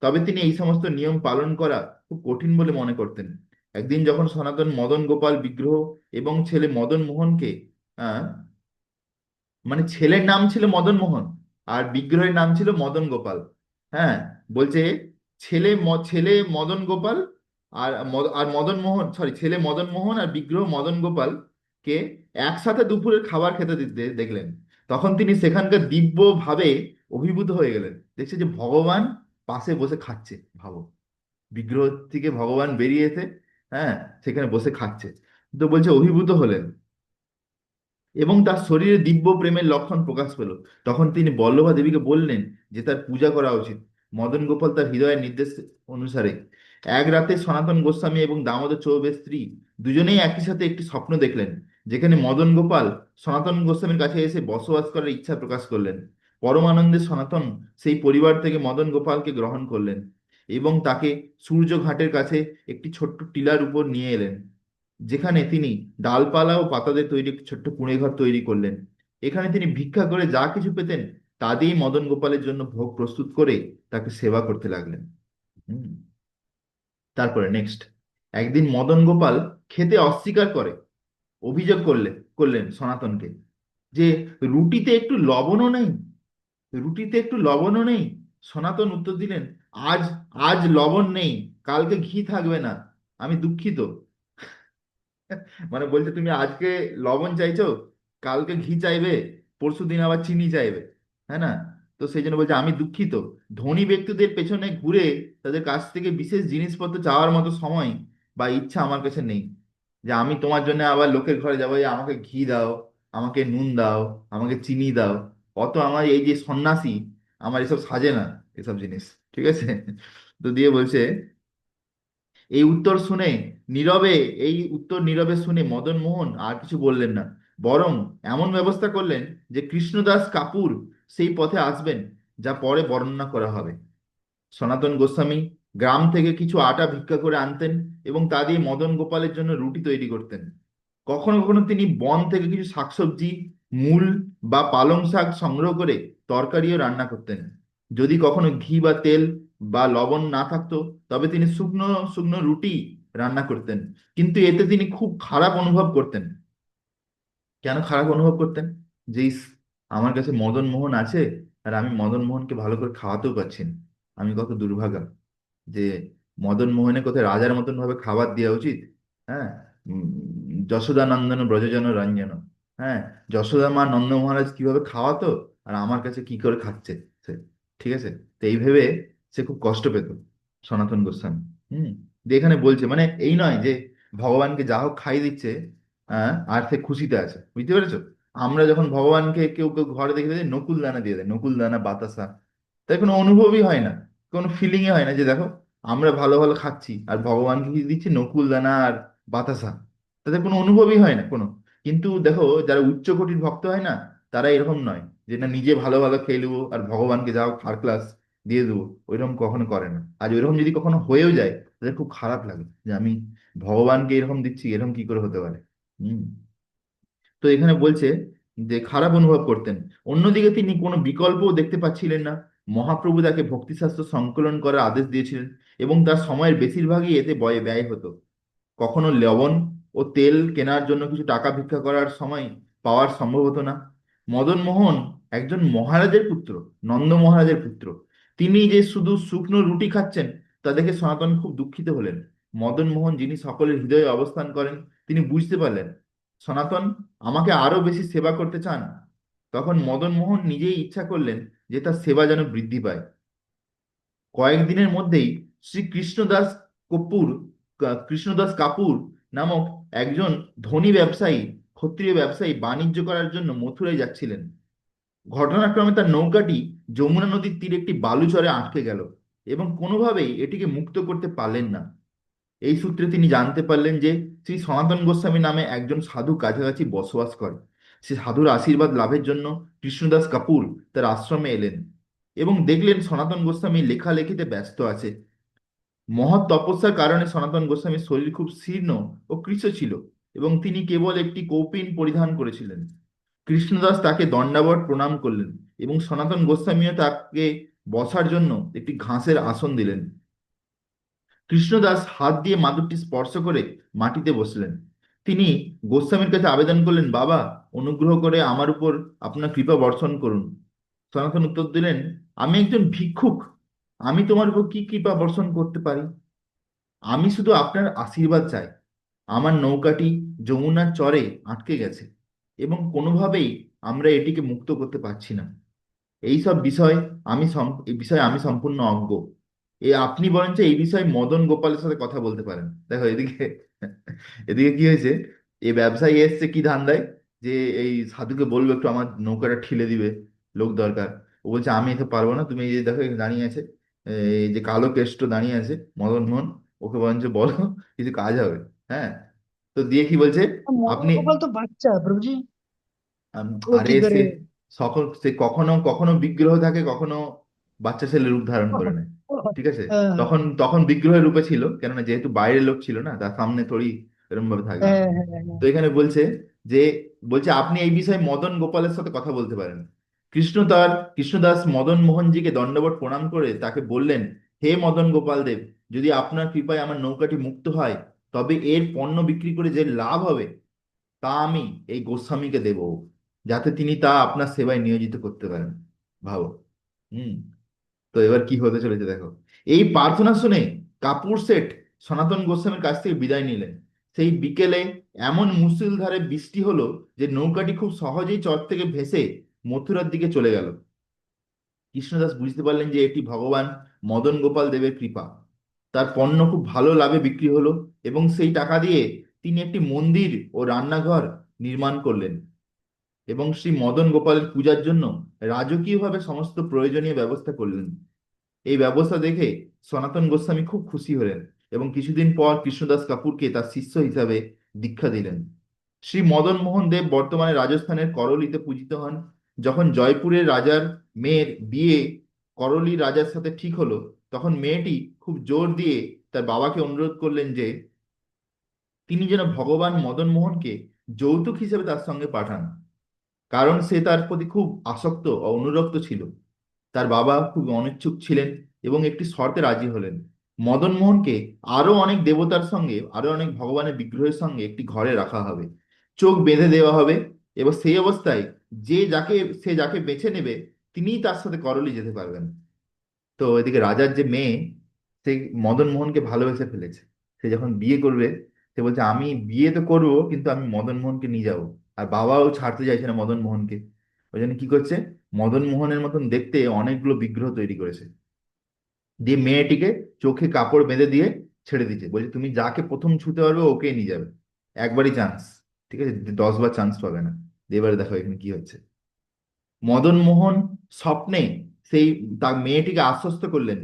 তবে তিনি এই সমস্ত নিয়ম পালন করা খুব কঠিন বলে মনে করতেন। একদিন যখন সনাতন মদন গোপাল বিগ্রহ এবং ছেলে মদন মোহনকে আহ মানে ছেলের নাম ছিল মদন মোহন আর বিগ্রহের নাম ছিল মদন গোপাল। হ্যাঁ, বলছে ছেলে মদন গোপাল আর মদন মোহন, সরি, ছেলে মদন মোহন আর বিগ্রহ মদন গোপাল কে একসাথে দুপুরের খাবার খেতে দেখলেন। তখন তিনি সেখানকার দিব্য ভাবে অভিভূত হয়ে গেলেন। দেখছে যে ভগবান পাশে বসে খাচ্ছে, ভাবো, বিগ্রহ থেকে ভগবান বেরিয়েছে, হ্যাঁ, সেখানে বসে খাচ্ছে। তো বলছে অভিভূত হলেন এবং তার শরীরে দিব্য প্রেমের লক্ষণ প্রকাশ পেল। তখন তিনি বল্লভা দেবীকে বললেন যে তার পূজা করা উচিত। মদন গোপাল তার হৃদয়ের নির্দেশ অনুসারে এক রাতে সনাতন গোস্বামী এবং দামোদর চৌবের স্ত্রী দুজনেই একই সাথে একটি স্বপ্ন দেখলেন, যেখানে মদন গোপাল সনাতন গোস্বামীর কাছে এসে বসবাস করার ইচ্ছা প্রকাশ করলেন। পরমানন্দে সনাতন সেই পরিবার থেকে মদন গোপালকে গ্রহণ করলেন এবং তাকে সূর্য ঘাটের কাছে একটি ছোট্ট টিলার উপর নিয়ে এলেন, যেখানে তিনি ডালপালা ও পাতাদের তৈরি একটি ছোট্ট কুঁড়ে ঘর তৈরি করলেন। এখানে তিনি ভিক্ষা করে যা কিছু পেতেন তা দিয়েই মদন গোপালের জন্য ভোগ প্রস্তুত করে তাকে সেবা করতে লাগলেন। হুম। তারপরে নেক্সট, একদিন মদন গোপাল খেতে অস্বীকার করে অভিযোগ করলেন সনাতনকে যে রুটিতে একটু লবণও নেই, রুটিতে একটু লবণও নেই। সনাতন উত্তর দিলেন, আজ আজ লবণ নেই, কালকে ঘি থাকবে না, আমি দুঃখিত। মানে বলছে তুমি আজকে লবণ চাইছো, কালকে ঘি চাইবে, পরশু দিন আবার চিনি চাইবে, হ্যাঁ না? তো সেই জন্য বলছে আমি দুঃখিত। ধনী ব্যক্তিদের পেছনে ঘুরে তাদের কাছ থেকে বিশেষ জিনিসপত্র চাওয়ার মতো সময় বা ইচ্ছা আমার কাছে নেই, যে আমি তোমার জন্য আবার লোকের ঘরে যাবো, যে আমাকে ঘি দাও, আমাকে নুন দাও, আমাকে চিনি দাও। অত আমার এই যে সন্ন্যাসী, আমার এসব সাজে না, এসব জিনিস। ঠিক আছে, তো দিয়ে বলছে এই উত্তর শুনে নীরবে এই উত্তর নীরবে শুনে মদন মোহন আর কিছু বললেন না, বরং এমন ব্যবস্থা করলেন যে কৃষ্ণদাস কাপুর সেই পথে আসবেন, যা পরে বর্ণনা করা হবে। সনাতন গোস্বামী গ্রাম থেকে কিছু আটা ভিক্ষা করে আনতেন এবং তা দিয়ে মদন গোপালের জন্য রুটি তৈরি করতেন। কখনো কখনো তিনি বন থেকে কিছু শাকসবজি, মূল বা পালং শাক সংগ্রহ করে তরকারিও রান্না করতেন। যদি কখনো ঘি বা তেল বা লবণ না থাকতো, তবে তিনি শুকনো শুকনো রুটি রান্না করতেন। কিন্তু এতে তিনি খুব খারাপ অনুভব করতেন। কেন খারাপ অনুভব করতেন? যে ইস, আমার কাছে মদন মোহন আছে আর আমি মদন মোহনকে ভালো করে খাওয়াতেও পারছি না, আমি কত দুর্ভাগা। যে মদন মোহনের কোথায় রাজার মতন ভাবে খাবার দেওয়া উচিত। হ্যাঁ, উম, যশোদানন্দন ব্রজজন রঞ্জন, হ্যাঁ, যশোদা মা নন্দ মহারাজ কিভাবে খাওয়াতো আর আমার কাছে কি করে খাচ্ছে সে। ঠিক আছে, তো এই ভেবে সে খুব কষ্ট পেত, সনাতন গোস্বামী। হুম। দিয়ে এখানে বলছে মানে এই নয় যে ভগবানকে যা হোক খাই দিচ্ছে, আর সে খুশিতে আছে, বুঝতে পেরেছো? আমরা যখন ভগবানকে কেউ কেউ ঘরে দেখে দেয় নকুল দানা দিয়ে দেয়, নকুল দানা বাতাসা, তাই কোনো অনুভবই হয় না, কোনো ফিলিংই হয় না যে দেখো আমরা ভালো ভালো খাচ্ছি আর ভগবানকে কি দিচ্ছি নকুল দানা আর বাতাসা, তাদের কোনো অনুভবই হয় না কোনো। কিন্তু দেখো যারা উচ্চ কোটির ভক্ত হয় না, তারা এরকম নয় যে না নিজে ভালো ভালো খেয়ে নেবো আর ভগবানকে যাও থার্ড ক্লাস দিয়ে দেবো, ওইরকম কখনো করে না। আর ওইরকম যদি কখনো হয়েও যায়, তাদের খুব খারাপ লাগে যে আমি ভগবানকে এরকম দিচ্ছি, এরকম কি করে হতে পারে। হম। তো এখানে বলছে যে খারাপ অনুভব করতেন। অন্যদিকে তিনি কোনো বিকল্পও দেখতে পাচ্ছিলেন না। মহাপ্রভু তাকে ভক্তিশাস্ত্র সংকলন করার আদেশ দিয়েছিলেন এবং তার সময়ের বেশিরভাগই এতে ব্যয় হতো। কখনো লবণ ও তেল কেনার জন্য কিছু টাকা ভিক্ষা করার সময় পাওয়ার সম্ভব হতো না। মদন মোহন একজন মহারাজের পুত্র, নন্দ মহারাজের পুত্র, তিনি যে শুধু শুকনো রুটি খাচ্ছেন তা দেখে সনাতন খুব দুঃখিত হলেন। মদন মোহন যিনি সকলের হৃদয়ে অবস্থান করেন, তিনি বুঝতে পারলেন সনাতন আমাকে আরো বেশি সেবা করতে চান। তখন মদন মোহন নিজেই ইচ্ছা করলেন যে তার সেবা যেন বৃদ্ধি পায়। কয়েকদিনের মধ্যেই শ্রী কৃষ্ণদাস কাপুর নামক একজন ধনী ব্যবসায়ী, ক্ষত্রিয় ব্যবসায়ী বাণিজ্য করার জন্য মথুরায় যাচ্ছিলেন। ঘটনাক্রমে তার নৌকাটি যমুনা নদীর তীরে একটি বালুচরে আটকে গেল এবং কোনোভাবেই এটিকে মুক্ত করতে পারলেন না। এই সূত্রে তিনি জানতে পারলেন যে শ্রী সনাতন গোস্বামী নামে একজন সাধু কাছাকাছি বসবাস করে। সে সাধুর আশীর্বাদ লাভের জন্য কৃষ্ণদাস কাপুর তার আশ্রমে এলেন এবং দেখলেন সনাতন গোস্বামী লেখালেখিতে ব্যস্ত আছে। মহৎ তপস্যার কারণে সনাতন গোস্বামীর শরীর খুব শীর্ণ ও কৃশ ছিল এবং তিনি কেবল একটি কৌপিন পরিধান করেছিলেন। কৃষ্ণদাস তাকে দণ্ডাবট প্রণাম করলেন এবং সনাতন গোস্বামীও তাকে বসার জন্য একটি ঘাসের আসন দিলেন। কৃষ্ণদাস হাত দিয়ে মাদুরটি স্পর্শ করে মাটিতে বসলেন। তিনি গোস্বামীর কাছে আবেদন করলেন, বাবা, অনুগ্রহ করে আমার উপর আপনার কৃপা বর্ষণ করুন। সনাতন উত্তর দিলেন, আমি একজন ভিক্ষুক, আমি তোমার উপর কি কৃপা বর্ষণ করতে পারি? আমি শুধু আপনার আশীর্বাদ চাই। আমার নৌকাটি যমুনার চরে আটকে গেছে এবং কোনোভাবেই আমরা এটিকে মুক্ত করতে পারছি না। এই সব বিষয় এই বিষয়ে আমি সম্পূর্ণ অজ্ঞ। আপনি বরঞ্চ এই বিষয়ে মদন গোপালের সাথে কথা বলতে পারেন। দেখো এদিকে, এদিকে কি হয়েছে, এই ব্যবসায়ী এসছে কি ধান্দায়, যে এই সাধুকে বলবো একটু আমার নৌকাটা ঠিলে দিবে, লোক দরকার। ও বলছে আমি এসে পারবো না, তুমি এই যে দেখো এখানে দাঁড়িয়ে আছে, এই যে কালো কেষ্ট দাঁড়িয়ে আছে মদন মোহন, ওকে বরঞ্চ বলো, কিছু কাজ হবে। হ্যাঁ, তো দিয়ে কি বলছে, মদন আপনি গোপাল তো বাচ্চা প্রভুজি। ও আরে কি সে করে? সকল সে কখনো কখনো বিগ্রহ থাকে, কখনো বাচ্চা ছেলে রূপ ধারণ করে নেয়। ঠিক আছে, তখন হ্যাঁ, তখন বিগ্রহের রূপে ছিল, কেননা যেহেতু বাইরের লোক ছিল না, তার সামনে থোড়ি এরকম ভাবে থাকবে। হ্যাঁ, হ্যাঁ, হ্যাঁ, তো এখানে বলছে যে, বলছে আপনি এই বিষয়ে মদন গোপালের সাথে কথা বলতে পারেন। কৃষ্ণদাস মদন মোহনজিকে দণ্ডবত প্রণাম করে তাকে বললেন, হে মদন গোপাল দেব, যদি আপনার কৃপায় আমার নৌকাটি মুক্ত হয়, তবে এর পণ্য বিক্রি করে যে লাভ হবে তা আমি এই গোস্বামীকে দেব, যাতে তিনি তা আপনার সেবায় নিয়োজিত করতে পারেন। ভাবো। হুম। তো এবার কি হতে চলেছে দেখো। এই প্রার্থনা শুনে কাপুর শেঠ সনাতন গোস্বামীর কাছ থেকে বিদায় নিলেন। সেই বিকেলে এমন মুষলধারে বৃষ্টি হলো যে নৌকাটি খুব সহজেই চর থেকে ভেসে মথুরার দিকে চলে গেল। কৃষ্ণদাস বুঝতে পারলেন যে এটি ভগবান মদন গোপাল দেবের কৃপা। তার পণ্য খুব ভালো লাভে বিক্রি হলো এবং সেই টাকা দিয়ে তিনি একটি মন্দির ও রান্নাঘর নির্মাণ করলেন এবং শ্রী মদন গোপালের পূজার জন্য রাজকীয়ভাবে সমস্ত প্রয়োজনীয় ব্যবস্থা করলেন। এই ব্যবস্থা দেখে সনাতন গোস্বামী খুব খুশি হলেন এবং কিছুদিন পর কৃষ্ণদাস কাপুরকে তার শিষ্য হিসাবে দীক্ষা দিলেন। শ্রী মদন মোহন দেব বর্তমানে রাজস্থানের করলিতে পূজিত হন। যখন জয়পুরের রাজার মেয়ের বিয়ে করলি রাজার সাথে ঠিক হলো, তখন মেয়েটি খুব জোর দিয়ে তার বাবাকে অনুরোধ করলেন যে তিনি যেন ভগবান মদন মোহনকে যৌতুক হিসেবে তার সঙ্গে পাঠান, কারণ সে তার প্রতি খুব আসক্ত ও অনুরক্ত ছিল। তার বাবা খুব অনিচ্ছুক ছিলেন এবং একটি শর্তে রাজি হলেন। মদন মোহনকে আরো অনেক দেবতার সঙ্গে, আরো অনেক ভগবানের বিগ্রহের সঙ্গে একটি ঘরে রাখা হবে, চোখ বেঁধে দেওয়া হবে এবং সেই অবস্থায় সে যাকে বেছে নেবে তিনিই তার সাথে করলি যেতে পারবেন। তো এদিকে রাজার যে মেয়ে, সে মদন মোহনকে ভালোবেসে ফেলেছে। সে যখন বিয়ে করবে, সে বলছে আমি বিয়ে তো করবো, কিন্তু আমি মদন মোহনকে নিয়ে যাবো। আর বাবাও ছাড়তে চাইছে না মদন মোহনকে। ওই জন্য কি করছে, মদন মোহনের মতন দেখতে অনেকগুলো বিগ্রহ তৈরি করেছে, দিয়ে মেয়েটিকে চোখে কাপড় বেঁধে দিয়ে ছেড়ে দিচ্ছে, বলছে তুমি যাকে প্রথম ছুতে পারবে ওকে নিয়ে যাবে, একবারই চান্স। ঠিক আছে, 10 বার চান্স পাবে না। দিয়ে এবারে দেখো এখানে কি হচ্ছে। মদন মোহন স্বপ্নে সেই তার মেয়েটিকে আশ্বস্ত করলেন,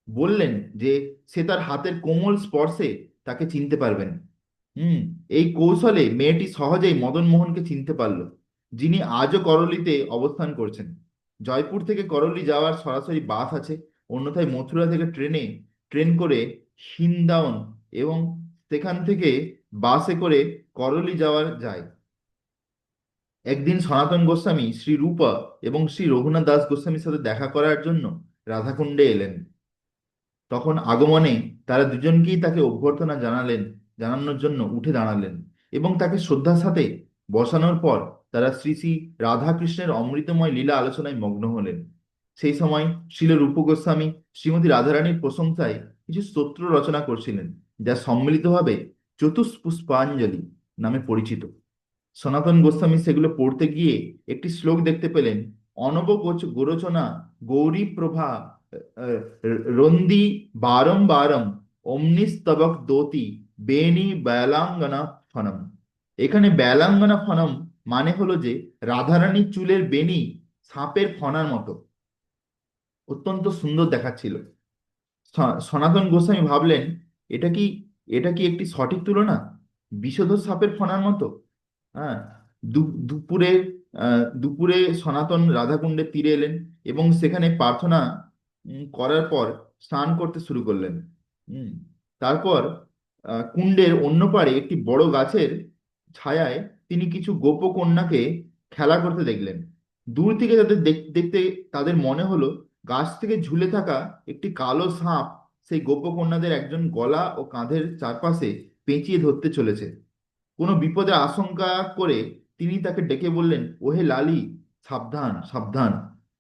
বললেন যে সে তার হাতের কোমল স্পর্শে তাকে চিনতে পারবেন। হুম। এই কৌশলে মেয়েটি সহজেই মদন মোহনকে চিনতে পারল, যিনি আজও করলিতে অবস্থান করছেন। জয়পুর থেকে করলি যাওয়ার সরাসরি বাস আছে, অন্যথায় মথুরা থেকে ট্রেন করে হিন্দাউন এবং সেখান থেকে বাসে করে করলি যাওয়া যায়। একদিন সনাতন গোস্বামী শ্রী রূপা এবং শ্রী রঘুনাথ দাস গোস্বামীর সাথে দেখা করার জন্য রাধাকুণ্ডে এলেন। তখন আগমনে তারা দুজনকেই তাকে অভ্যর্থনা জানানোর জন্য উঠে দাঁড়ালেন এবং তাকে শ্রদ্ধার সাথে বসানোর পর তারা শ্রী শ্রী রাধাকৃষ্ণের অমৃতময় লীলা আলোচনায় মগ্ন হলেন। সেই সময় শ্রীল রূপ গোস্বামী শ্রীমতী রাধারানীর প্রশংসায় কিছু স্তোত্র রচনা করছিলেন, যা সম্মিলিতভাবে চতুষ্পুষ্পাঞ্জলি নামে পরিচিত। সনাতন গোস্বামী সেগুলো পড়তে গিয়ে একটি শ্লোক দেখতে পেলেন, গোরচনা গৌরী প্রভা আহ, রন্দি বারম বারম অমনিস্তবক দোতি বেনি ব্যলাঙ্গনা ফনম। এখানে ব্যলাঙ্গনা ফনম মানে হলো যে রাধারানীর চুলের বেনি সাপের ফনার মতো অত্যন্ত সুন্দর দেখাচ্ছিল। সনাতন গোস্বামী ভাবলেন, এটা কি এটা কি একটি সঠিক তুলনা, বিষধর সাপের ফনার মতো? হ্যাঁ। দুপুরে দুপুরে সনাতন রাধাকুণ্ডের তীরে এলেন এবং সেখানে প্রার্থনা করার পর স্নান করতে শুরু করলেন। উম, তারপর কুণ্ডের অন্য পাড়ে একটি বড় গাছের ছায়ায় তিনি কিছু গোপকন্যাকে খেলা করতে দেখলেন। দূর থেকে তাদের দেখতে তাদের মনে হলো গাছ থেকে ঝুলে থাকা একটি কালো সাপ সেই গোপকন্যাদের একজন গলা ও কাঁধের চারপাশে পেঁচিয়ে ধরতে চলেছে। কোনো বিপদের আশঙ্কা করে তিনি তাকে ডেকে বললেন, ওহে লালি, সাবধান সাবধান,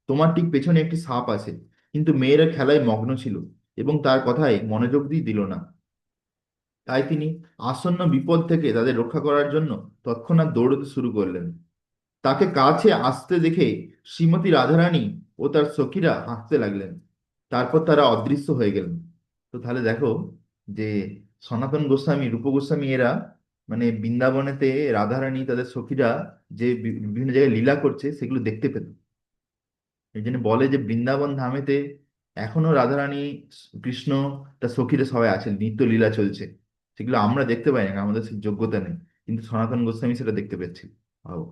তোমার ঠিক পেছনে একটি সাপ আছে। কিন্তু মেয়েরা খেলায় মগ্ন ছিল এবং তার কথায় মনোযোগ দিয়ে দিল না। তাই তিনি আসন্ন বিপদ থেকে তাদের রক্ষা করার জন্য তৎক্ষণাৎ দৌড়তে শুরু করলেন। তাকে কাছে আসতে দেখে শ্রীমতী রাধারানী ও তার সখীরা হাসতে লাগলেন। তারপর তারা অদৃশ্য হয়ে গেলেন। তো তাহলে দেখো যে সনাতন গোস্বামী, রূপ গোস্বামী এরা মানে বৃন্দাবনেতে রাধারানী তাদের সখীরা যে বিভিন্ন জায়গায় লীলা করছে সেগুলো দেখতে পেত। এই জন্য বলে যে বৃন্দাবন ধামেতে এখনো রাধারানী, কৃষ্ণ, তার সখীরা সবাই আছেন, নিত্য লীলা চলছে। সেগুলো আমরা দেখতে পাই না, কারণ আমাদের সেই যোগ্যতা নেই। কিন্তু সনাতন গোস্বামী সেটা দেখতে পেয়েছি। ভাবো।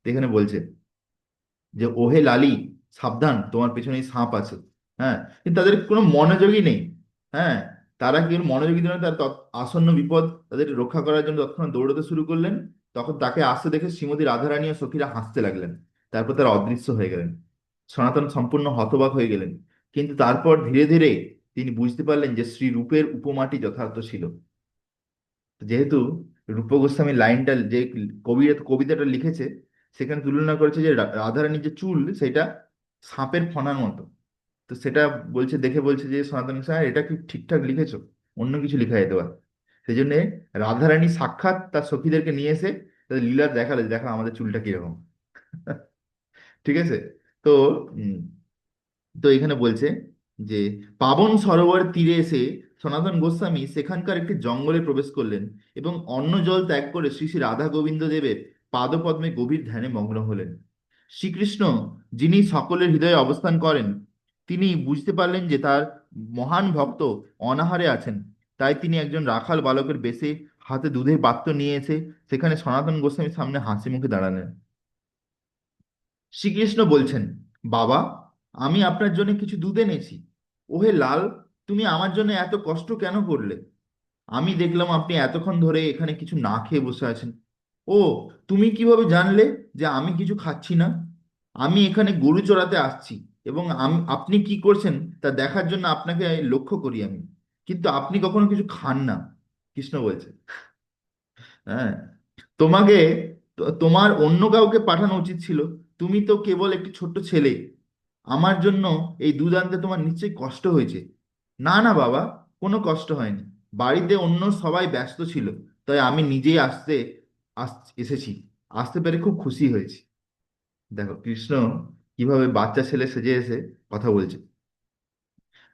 তো এখানে বলছে যে ওহে লালি, সাবধান, তোমার পেছনে সাপ আছে। হ্যাঁ, কিন্তু তাদের কোনো মনোযোগই নেই। হ্যাঁ, তারা কি মনোযোগী দিল না, তার আসন্ন বিপদ তাদের রক্ষা করার জন্য তৎক্ষণাৎ দৌড়তে শুরু করলেন। তখন তাকে আসতে দেখে শ্রীমতী রাধারানী ও সখীরা হাসতে লাগলেন। তারপর তারা অদৃশ্য হয়ে গেলেন। সনাতন সম্পূর্ণ হতবাক হয়ে গেলেন। কিন্তু তারপর ধীরে ধীরে তিনি বুঝতে পারলেন যে শ্রী রূপের উপমাটি যথার্থ ছিল। যেহেতু রূপ গোস্বামী লাইনটা যে কবিতাটা লিখেছে, সেখানে তুলনা করেছে যে রাধারানীর যে চুল সেটা সাপের ফনার মতো। তো সেটা বলছে, দেখে বলছে যে সনাতন স্যার এটা কি ঠিকঠাক লিখেছো, অন্য কিছু লেখা যেতে পারে। সেই জন্য রাধারানী সাক্ষাৎ তার সখীদেরকে নিয়ে এসে তাদের লীলা দেখালে, দেখা আমাদের চুলটা কিরকম। ঠিক আছে। তো উম, তো এখানে বলছে যে পাবন সরোবর তীরে এসে সনাতন গোস্বামী সেখানকার একটি জঙ্গলে প্রবেশ করলেন এবং অন্ন জল ত্যাগ করে শ্রী শ্রী রাধা গোবিন্দ দেবের পাদপদ্মে গভীর ধ্যানে মগ্ন হলেন। শ্রীকৃষ্ণ, যিনি সকলের হৃদয়ে অবস্থান করেন, তিনি বুঝতে পারলেন যে তার মহান ভক্ত অনাহারে আছেন। তাই তিনি একজন রাখাল বালকের বেশে হাতে দুধের পাত্র নিয়ে এসে সেখানে সনাতন গোস্বামীর সামনে হাসি মুখে দাঁড়ালেন। শ্রীকৃষ্ণ বলছেন, বাবা, আমি আপনার জন্য কিছু দুধ এনেছি। ওহে লাল, তুমি আমার জন্য এত কষ্ট কেন করলে? আমি দেখলাম আপনি এতক্ষণ ধরে এখানে কিছু না খেয়ে বসে আছেন। ও, তুমি কিভাবে জানলে যে আমি কিছু খাচ্ছি না? আমি এখানে গরু চড়াতে আসছি এবং আপনি কি করছেন তা দেখার জন্য আপনাকে লক্ষ্য করি আমি। কিন্তু আপনি কখনো কিছু খান না। কৃষ্ণ বলছে, হ্যাঁ, তোমাকে তোমার অন্য কাউকে পাঠানো উচিত ছিল। তুমি তো কেবল একটি ছোট্ট ছেলে। আমার জন্য এই দুধ আনতে তোমার নিশ্চয়ই কষ্ট হয়েছে। না না বাবা, কোনো কষ্ট হয়নি। বাড়িতে অন্য সবাই ব্যস্ত ছিল, তাই আমি নিজেই এসেছি। আসতে পেরে খুব খুশি হয়েছি। দেখো কৃষ্ণ কিভাবে বাচ্চা ছেলে সেজে এসে কথা বলছে।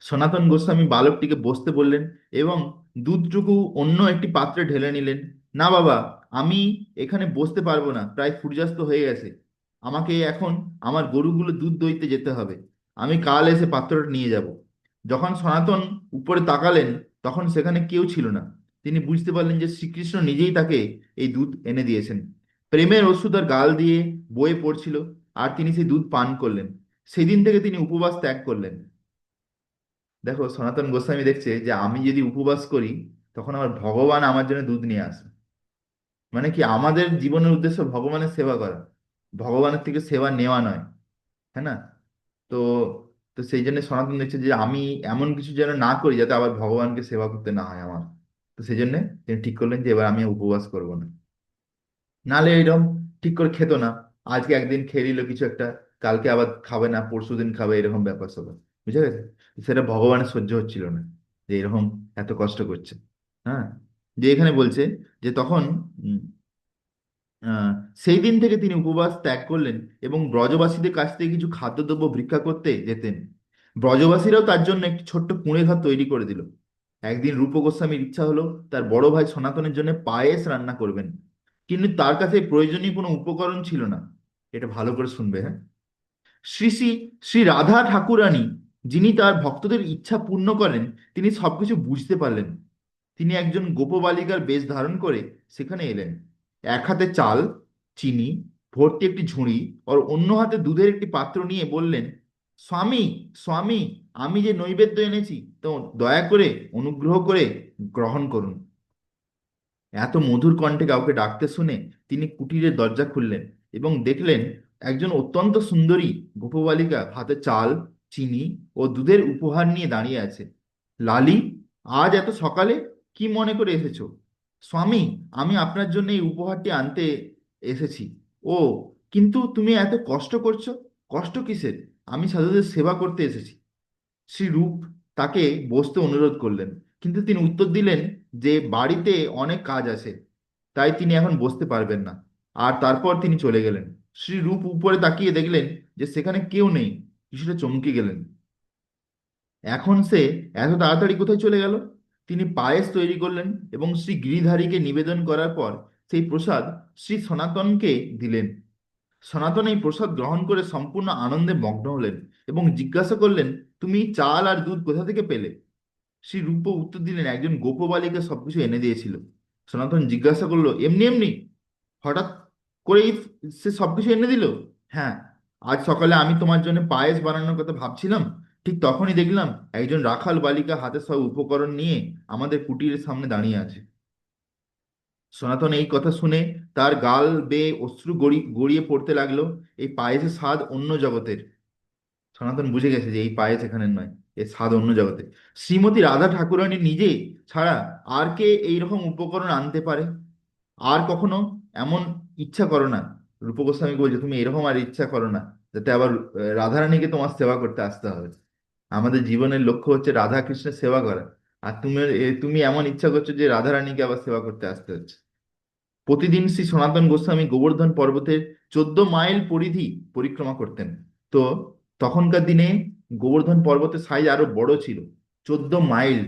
সনাতন গোস্বামী বালকটিকে বসতে বললেন এবং দুধটুকু অন্য একটি পাত্রে ঢেলে নিলেন। না বাবা, আমি এখানে বসতে পারবো না, প্রায় সূর্যাস্ত হয়ে গেছে। আমাকে এখন আমার গরুগুলো দুধ দইতে যেতে হবে। আমি কাল এসে পাত্রটা নিয়ে যাব। যখন সনাতন উপরে তাকালেন, তখন সেখানে কেউ ছিল না। তিনি বুঝতে পারলেন যে শ্রীকৃষ্ণ নিজেই তাকে এই দুধ এনে দিয়েছেন। প্রেমের ওষুধ আর গাল দিয়ে বয়ে পড়ছিল, আর তিনি সেই দুধ পান করলেন। সেদিন থেকে তিনি উপবাস ত্যাগ করলেন। দেখো সনাতন গোস্বামী দেখছে যে আমি যদি উপবাস করি, তখন আমার ভগবান আমার জন্য দুধ নিয়ে আসে। মানে কি, আমাদের জীবনের উদ্দেশ্য ভগবানের সেবা করা, ভগবানের থেকে সেবা নেওয়া নয়। হ্যাঁ না? তো তো সেই জন্য সনাতন দেখছে যে আমি এমন কিছু যেন না করি যাতে আবার ভগবানকে সেবা করতে না হয় আমার। তো সেই জন্য তিনি ঠিক করলেন যে এবার আমি আর উপবাস করবো না। নালে এরকম ঠিক করে খেতো না। আজকে একদিন খেয়ে নিল কিছু একটা, কালকে আবার খাবে না, পরশুদিন খাবে, এরকম ব্যাপার স্যাপার। বুঝে গেছে? সেটা ভগবানের সহ্য হচ্ছিল না যে এরকম এত কষ্ট করছে। হ্যাঁ, যে এখানে বলছে যে তখন উম, আহ, সেই দিন থেকে তিনি উপবাস ত্যাগ করলেন এবং ব্রজবাসীদের কাছ থেকে কিছু খাদ্যদ্রব্য ভিক্ষা করতে যেতেন। ব্রজবাসীরাও তার জন্য একটি ছোট্ট কুঁড়ে ঘর তৈরি করে দিল। একদিন রূপ গোস্বামীর ইচ্ছা হলো তার বড় ভাই সনাতনের জন্য পায়েস রান্না করবেন, কিন্তু তার কাছে প্রয়োজনীয় কোনো উপকরণ ছিল না। এটা ভালো করে শুনবে, হ্যাঁ। শ্রী শ্রী শ্রী রাধা ঠাকুরানী, যিনি তার ভক্তদের ইচ্ছা পূর্ণ করেন, তিনি সবকিছু বুঝতে পারলেন। তিনি একজন গোপবালিকার বেশ ধারণ করে সেখানে এলেন। এক হাতে চাল, চিনি ভর্তি একটি ঝুড়ি আর অন্য হাতে দুধের একটি পাত্র নিয়ে বললেন, স্বামী, স্বামী, আমি যে নৈবেদ্য এনেছি তো দয়া করে, অনুগ্রহ করে গ্রহণ করুন। এত মধুর কণ্ঠে কাউকে ডাকতে শুনে তিনি কুটিরের দরজা খুললেন এবং দেখলেন একজন অত্যন্ত সুন্দরী গোপবালিকা হাতে চাল, চিনি ও দুধের উপহার নিয়ে দাঁড়িয়ে আছে। লালি, আজ এত সকালে কি মনে করে এসেছো? স্বামী, আমি আপনার জন্য এই উপহারটি আনতে এসেছি। ও, কিন্তু তুমি এত কষ্ট করছো, কষ্ট কিসের? আমি সাধুদের সেবা করতে এসেছি। শ্রী রূপ তাকে বসতে অনুরোধ করলেন, কিন্তু তিনি উত্তর দিলেন যে বাড়িতে অনেক কাজ আছে, তাই তিনি এখন বসতে পারবেন না। আর তারপর তিনি চলে গেলেন। শ্রী রূপ উপরে তাকিয়ে দেখলেন যে সেখানে কেউ নেই। কিছুটা চমকে গেলেন। এখন সে এত তাড়াতাড়ি কোথায় চলে গেল? তিনি পায়েস তৈরি করলেন এবং শ্রী গিরিধারীকে নিবেদন করার পর সেই প্রসাদ শ্রী সনাতনকে দিলেন। সনাতন এই প্রসাদ গ্রহণ করে সম্পূর্ণ আনন্দে মগ্ন হলেন এবং জিজ্ঞাসা করলেন, তুমি চাল আর দুধ কোথা থেকে পেলে? শ্রী রূপ উত্তর দিলেন, একজন গোপবালিকা সবকিছু এনে দিয়েছিল। সনাতন জিজ্ঞাসা করলো, এমনি এমনি হঠাৎ করেই সে সবকিছু এনে দিল? হ্যাঁ, আজ সকালে আমি তোমার জন্য পায়েস বানানোর কথা ভাবছিলাম, ঠিক তখনই দেখলাম একজন রাখাল বালিকা হাতে সব উপকরণ নিয়ে আমাদের কুটিরের সামনে দাঁড়িয়ে আছে। সনাতন এই কথা শুনে তার গাল বেয়ে অশ্রু গড়িয়ে পড়তে লাগলো। এই পায়েসের স্বাদ অন্য জগতের। সনাতন বুঝে গেছে যে এই পায়েস এখানের নয়, এর স্বাদ অন্য জগতে। শ্রীমতী রাধা ঠাকুরানী নিজে ছাড়া আর কে এইরকম উপকরণ আনতে পারে? আর কখনো এমন ইচ্ছা করো না। রূপ গোস্বামী বলছে, তুমি এরকম আর ইচ্ছা করো না যাতে আবার রাধারানীকে তোমার সেবা করতে আসতে হবে। আমাদের জীবনের লক্ষ্য হচ্ছে রাধা কৃষ্ণের সেবা করা। আর তুমি এমন ইচ্ছা করছো যে রাধারানীকে আবার সেবা করতে আসতে হচ্ছে। প্রতিদিন শ্রী সনাতন গোস্বামী গোবর্ধন পর্বতের 14 মাইল পরিধি পরিক্রমা করতেন। তো তখনকার দিনে গোবর্ধন পর্বতের সাইজ আরো বড় ছিল। 14 মাইল,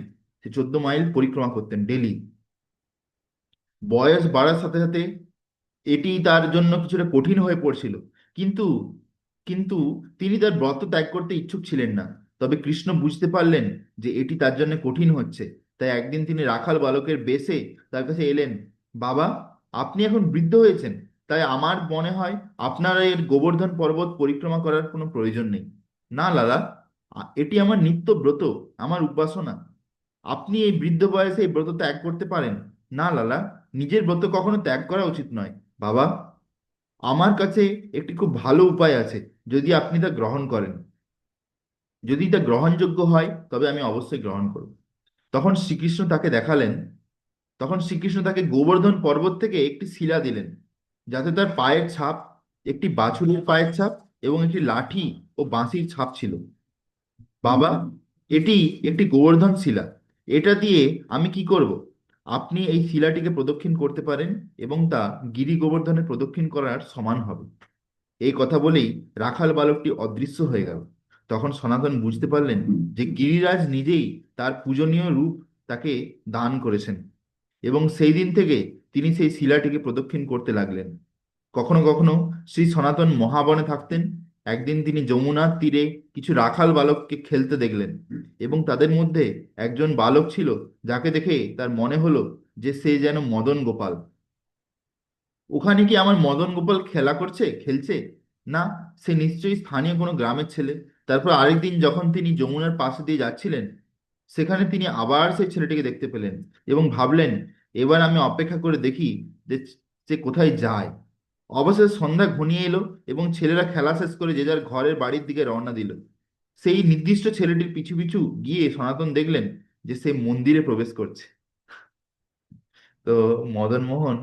সে 14 মাইল পরিক্রমা করতেন ডেলি। বয়স বাড়ার সাথে সাথে এটি তার জন্য কিছুটা কঠিন হয়ে পড়ছিল। কিন্তু কিন্তু তিনি তার ব্রত ত্যাগ করতে ইচ্ছুক ছিলেন না। তবে কৃষ্ণ বুঝতে পারলেন যে এটি তার জন্য কঠিন হচ্ছে। তাই একদিন তিনি রাখাল বালকের বেশে তার কাছে এলেন। বাবা, আপনি এখন বৃদ্ধ হয়েছেন, তাই আমার মনে হয় আপনার এর গোবর্ধন পর্বত পরিক্রমা করার কোনো প্রয়োজন নেই। না লালা, এটি আমার নিত্য ব্রত, আমার উপাসনা। আপনি এই বৃদ্ধ বয়সে এই ব্রত ত্যাগ করতে পারেন? না লালা, নিজের ব্রত কখনো ত্যাগ করা উচিত নয়। বাবা, আমার কাছে একটি খুব ভালো উপায় আছে, যদি আপনি তা গ্রহণ করেন। যদি তা গ্রহণযোগ্য হয় তবে আমি অবশ্যই গ্রহণ করব। তখন শ্রীকৃষ্ণ তাকে দেখালেন তখন শ্রীকৃষ্ণ তাকে গোবর্ধন পর্বত থেকে একটি শিলা দিলেন, যাতে তার পায়ের ছাপ, একটি বাছুরের পায়ের ছাপ এবং একটি লাঠি ও বাঁশির ছাপ ছিল। বাবা, এটি একটি গোবর্ধন শিলা। এটা দিয়ে আমি কি করব? আপনি এই শিলাটিকে প্রদক্ষিণ করতে পারেন এবং তা গিরি গোবর্ধনে প্রদক্ষিণ করার সমান হবে। এই কথা বলেই রাখাল বালকটি অদৃশ্য হয়ে গেল। তখন সনাতন বুঝতে পারলেন যে গিরিরাজ নিজেই তার পূজনীয় রূপ তাকে দান করেছেন এবং সেই দিন থেকে তিনি সেই শিলাটিকে প্রদক্ষিণ করতে লাগলেন। কখনো কখনো শ্রী সনাতন মহাবনে থাকতেন। একদিন তিনি যমুনার তীরে কিছু রাখাল বালককে খেলতে দেখলেন এবং তাদের মধ্যে একজন বালক ছিল যাকে দেখে তার মনে হলো যে সে যেন মদন গোপাল। ওখানে কি আমার মদন গোপাল খেলছে? না, সে নিশ্চয়ই স্থানীয় কোনো গ্রামের ছেলে। তারপর আরেকদিন যখন তিনি যমুনার পাশে দিয়ে যাচ্ছিলেন, সেখানে তিনি আবার সেই ছেলেটিকে দেখতে পেলেন এবং ভাবলেন, এবার আমি অপেক্ষা করে দেখি যে সে কোথায় যায়। অবশেষে সন্ধ্যা ঘনিয়ে এলো এবং ছেলেরা খেলা শেষ করে যে যার ঘরের বাড়ির দিকে রওনা দিল। সেই নির্দিষ্ট ছেলেটির পিছু পিছু গিয়ে সনাতন দেখলেন যে সে মন্দিরে প্রবেশ করছে। তো মদন মোহন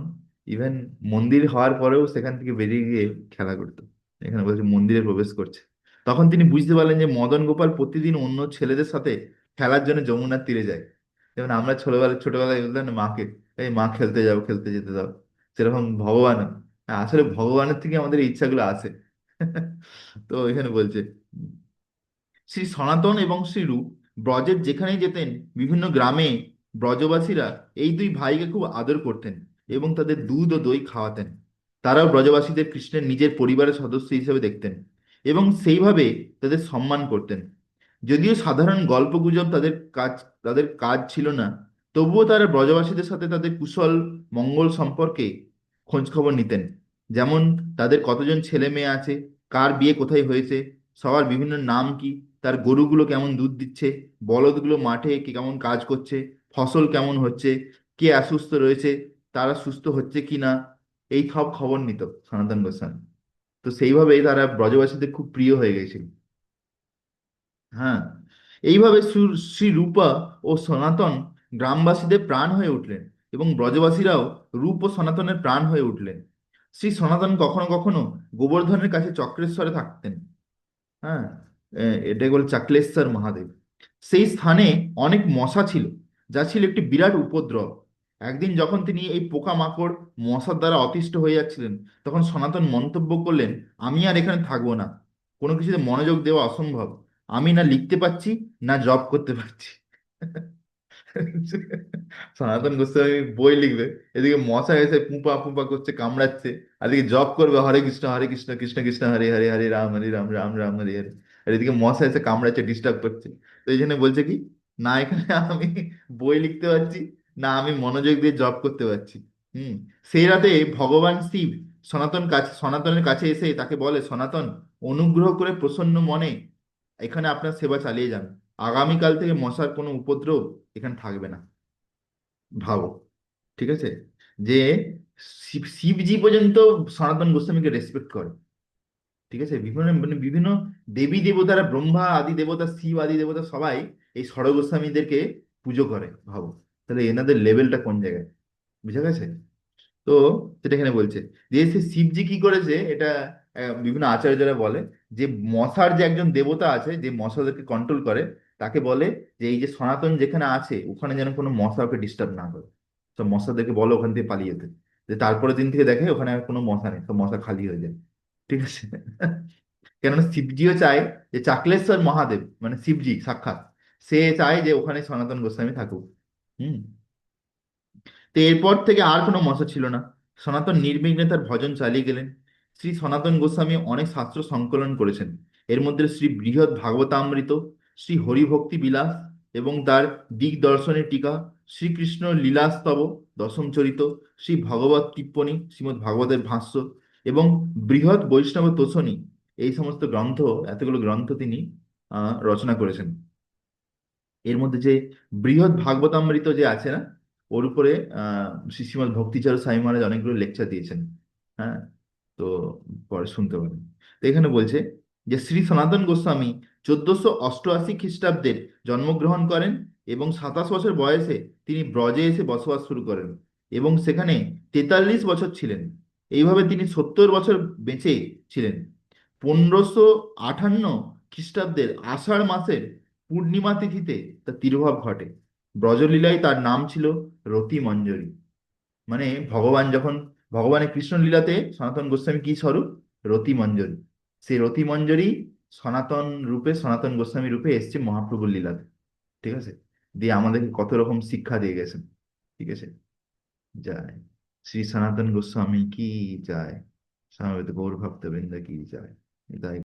ইভেন মন্দির হওয়ার পরেও সেখান থেকে বেরিয়ে গিয়ে খেলা করতো। এখানে বলছে মন্দিরে প্রবেশ করছে। তখন তিনি বুঝতে পারলেন যে মদন গোপাল প্রতিদিন অন্য ছেলেদের সাথে খেলার জন্য যমুনার তীরে যায়। যেমন আমরা ছোটবেলায় বলতাম না মাকে, এই মা খেলতে যাও, খেলতে যেতে দাও। সেরকম ভগবান, আসলে ভগবানের থেকে আমাদের এই ইচ্ছাগুলো আসে। তো এখানে বলছে, শ্রী সনাতন এবং শ্রী রূপ ব্রজের যেখানেই যেতেন, বিভিন্ন গ্রামে ব্রজবাসীরা এই দুই ভাইকে খুব আদর করতেন এবং তাদের দুধ ও দই খাওয়াতেন। তারাও ব্রজবাসীদের কৃষ্ণের নিজের পরিবারের সদস্য হিসেবে দেখতেন এবং সেইভাবে তাদের সম্মান করতেন। যদিও সাধারণ গল্পগুজব তাদের কাজ ছিল না, তবুও তারা ব্রজবাসীদের সাথে তাদের কুশল মঙ্গল সম্পর্কে খোঁজ খবর নিতেন। যেমন তাদের কতজন ছেলে মেয়ে আছে, কার বিয়ে কোথায় হয়েছে, সবার বিভিন্ন নাম কি, তার গরুগুলো কেমন দুধ দিচ্ছে, বলদগুলো মাঠে কেমন কাজ করছে, ফসল কেমন হচ্ছে, কে অসুস্থ রয়েছে, তারা সুস্থ হচ্ছে কি না, এই সব খবর নিত সনাতন গোস্বামী। তো সেইভাবেই তারা ব্রজবাসীদের খুব প্রিয় হয়ে গেছিল। হ্যাঁ, এইভাবে শ্রী রূপা ও সনাতন গ্রামবাসীদের প্রাণ হয়ে উঠলেন, এবং ব্রজবাসীরাও রূপ ও সনাতনের প্রাণ হয়ে উঠলেন। শ্রী সনাতন কখনো কখনো গোবর্ধনের কাছে চক্রেশ্বরে থাকতেন। হ্যাঁ, এটাকে বলে চাকলেশ্বর মহাদেব। সেই স্থানে অনেক মশা ছিল, যা ছিল একটি বিরাট উপদ্রব। একদিন যখন তিনি এই পোকামাকড় মশার দ্বারা অতিষ্ঠ হয়ে যাচ্ছিলেন, তখন সনাতন মন্তব্য করলেন, আমি আর এখানে থাকবো না, কোনো কিছুতে মনোযোগ দেওয়া অসম্ভব, আমি না লিখতে পাচ্ছি না জব করতে পারছি। সনাতন গোস্বামী বই লিখবে, এদিকে মশা এসে পুপা পুপা করছে, কামড়াচ্ছে, আর এদিকে জব করবে হরে কৃষ্ণ কৃষ্ণ কৃষ্ণ হরে হরে, হরে রাম রাম রাম হরে হরে, আর এদিকে মশা এসে কামড়াচ্ছে, ডিস্টার্ব করছে। তো এই জন্য বলছে কি, না এখানে আমি বই লিখতে পারছি, না আমি মনোযোগ দিয়ে জব করতে পারছি। হুম। সেই রাতে ভগবান শিব সনাতনের কাছে এসে তাকে বলে, সনাতন, অনুগ্রহ করে প্রসন্ন মনে এখানে আপনার সেবা চালিয়ে যান, আগামীকাল থেকে মশার কোনো উপদ্রব এখানে থাকবে না। ভাবো, ঠিক আছে, যে শিবজি পর্যন্ত সনাতন গোস্বামীকে রেসপেক্ট করে। ঠিক আছে, বিভিন্ন মানে বিভিন্ন দেবী দেবতারা, ব্রহ্মা আদি দেবতা, শিব আদি দেবতা সবাই এই ষড় গোস্বামীদেরকে পুজো করে। ভাবো তাহলে এনাদের লেভেলটা কোন জায়গায়, বুঝা গেছে? তো সেটা এখানে বলছে যে সে শিবজি কি করেছে, এটা বিভিন্ন আচার্যরা বলে যে মশার যে একজন দেবতা আছে, যে মশাদেরকে কন্ট্রোল করে, তাকে বলে যে এই যে সনাতন যেখানে আছে ওখানে যেন কোনো মশা ওকে ডিস্টার্ব না করে। সব মশাদেরকে বলে ওখান থেকে পালিয়ে যেতে। যে তারপরের দিন থেকে দেখে ওখানে আর কোনো মশা নেই, সব মশা খালি হয়ে যায়। ঠিক আছে। কেননা শিবজিও চায় যে চাকলেশ্বর মহাদেব মানে শিবজি সাক্ষাৎ, সে চায় যে ওখানে সনাতন গোস্বামী থাকুক। হুম। তো এরপর থেকে আর কোনো মশা ছিল না। সনাতন নির্বিঘ্নে তার ভজন চালিয়ে গেলেন। শ্রী সনাতন গোস্বামী অনেক শাস্ত্র সংকলন করেছেন। এর মধ্যে শ্রী বৃহৎ ভাগবতামৃত, শ্রী হরিভক্তি বিলাস এবং তার দিগদর্শনের টিকা, শ্রীকৃষ্ণ লীলাস্তব দশম চরিত, শ্রী ভগবত টিপ্পণী, শ্রীমদ্ ভাগবতের ভাষ্য এবং বৃহৎ বৈষ্ণব তোষণী, এই সমস্ত গ্রন্থ, এতগুলো গ্রন্থ তিনি রচনা করেছেন। এর মধ্যে যে বৃহৎ ভাগবতামৃত যে আছে না, ওর উপরে শ্রী শ্রীমদ্ ভক্তিচর স্বামী মহারাজ অনেকগুলো লেকচার দিয়েছেন। হ্যাঁ, তো পরে শুনতে পারেন। তো এখানে বলছে যে শ্রী সনাতন গোস্বামী 1488 খ্রিস্টাব্দের জন্মগ্রহণ করেন, এবং 27 বছর বয়সে তিনি ব্রজে এসে বসবাস শুরু করেন এবং সেখানে 43 বছর ছিলেন। এইভাবে তিনি 70 বছর বেঁচে ছিলেন। 1558 খ্রিস্টাব্দের আষাঢ় মাসের পূর্ণিমা তিথিতে তার তিরোভাব ঘটে। ব্রজলীলায় তার নাম ছিল রতি মঞ্জরি। মানে ভগবান যখন, ভগবানের কৃষ্ণ লীলাতে সনাতন গোস্বামী কি স্বরূপ? রতি মঞ্জরি। সেই রতি মঞ্জরি সনাতন রূপে, সনাতন গোস্বামী রূপে এসছে মহাপ্রভুর লীলাতে। ঠিক আছে, দিয়ে আমাদেরকে কত রকম শিক্ষা দিয়ে গেছেন। ঠিক আছে, যায় শ্রী সনাতন গোস্বামী কি যায়, সমবেত গৌর ভক্তবৃন্দ কি যায়।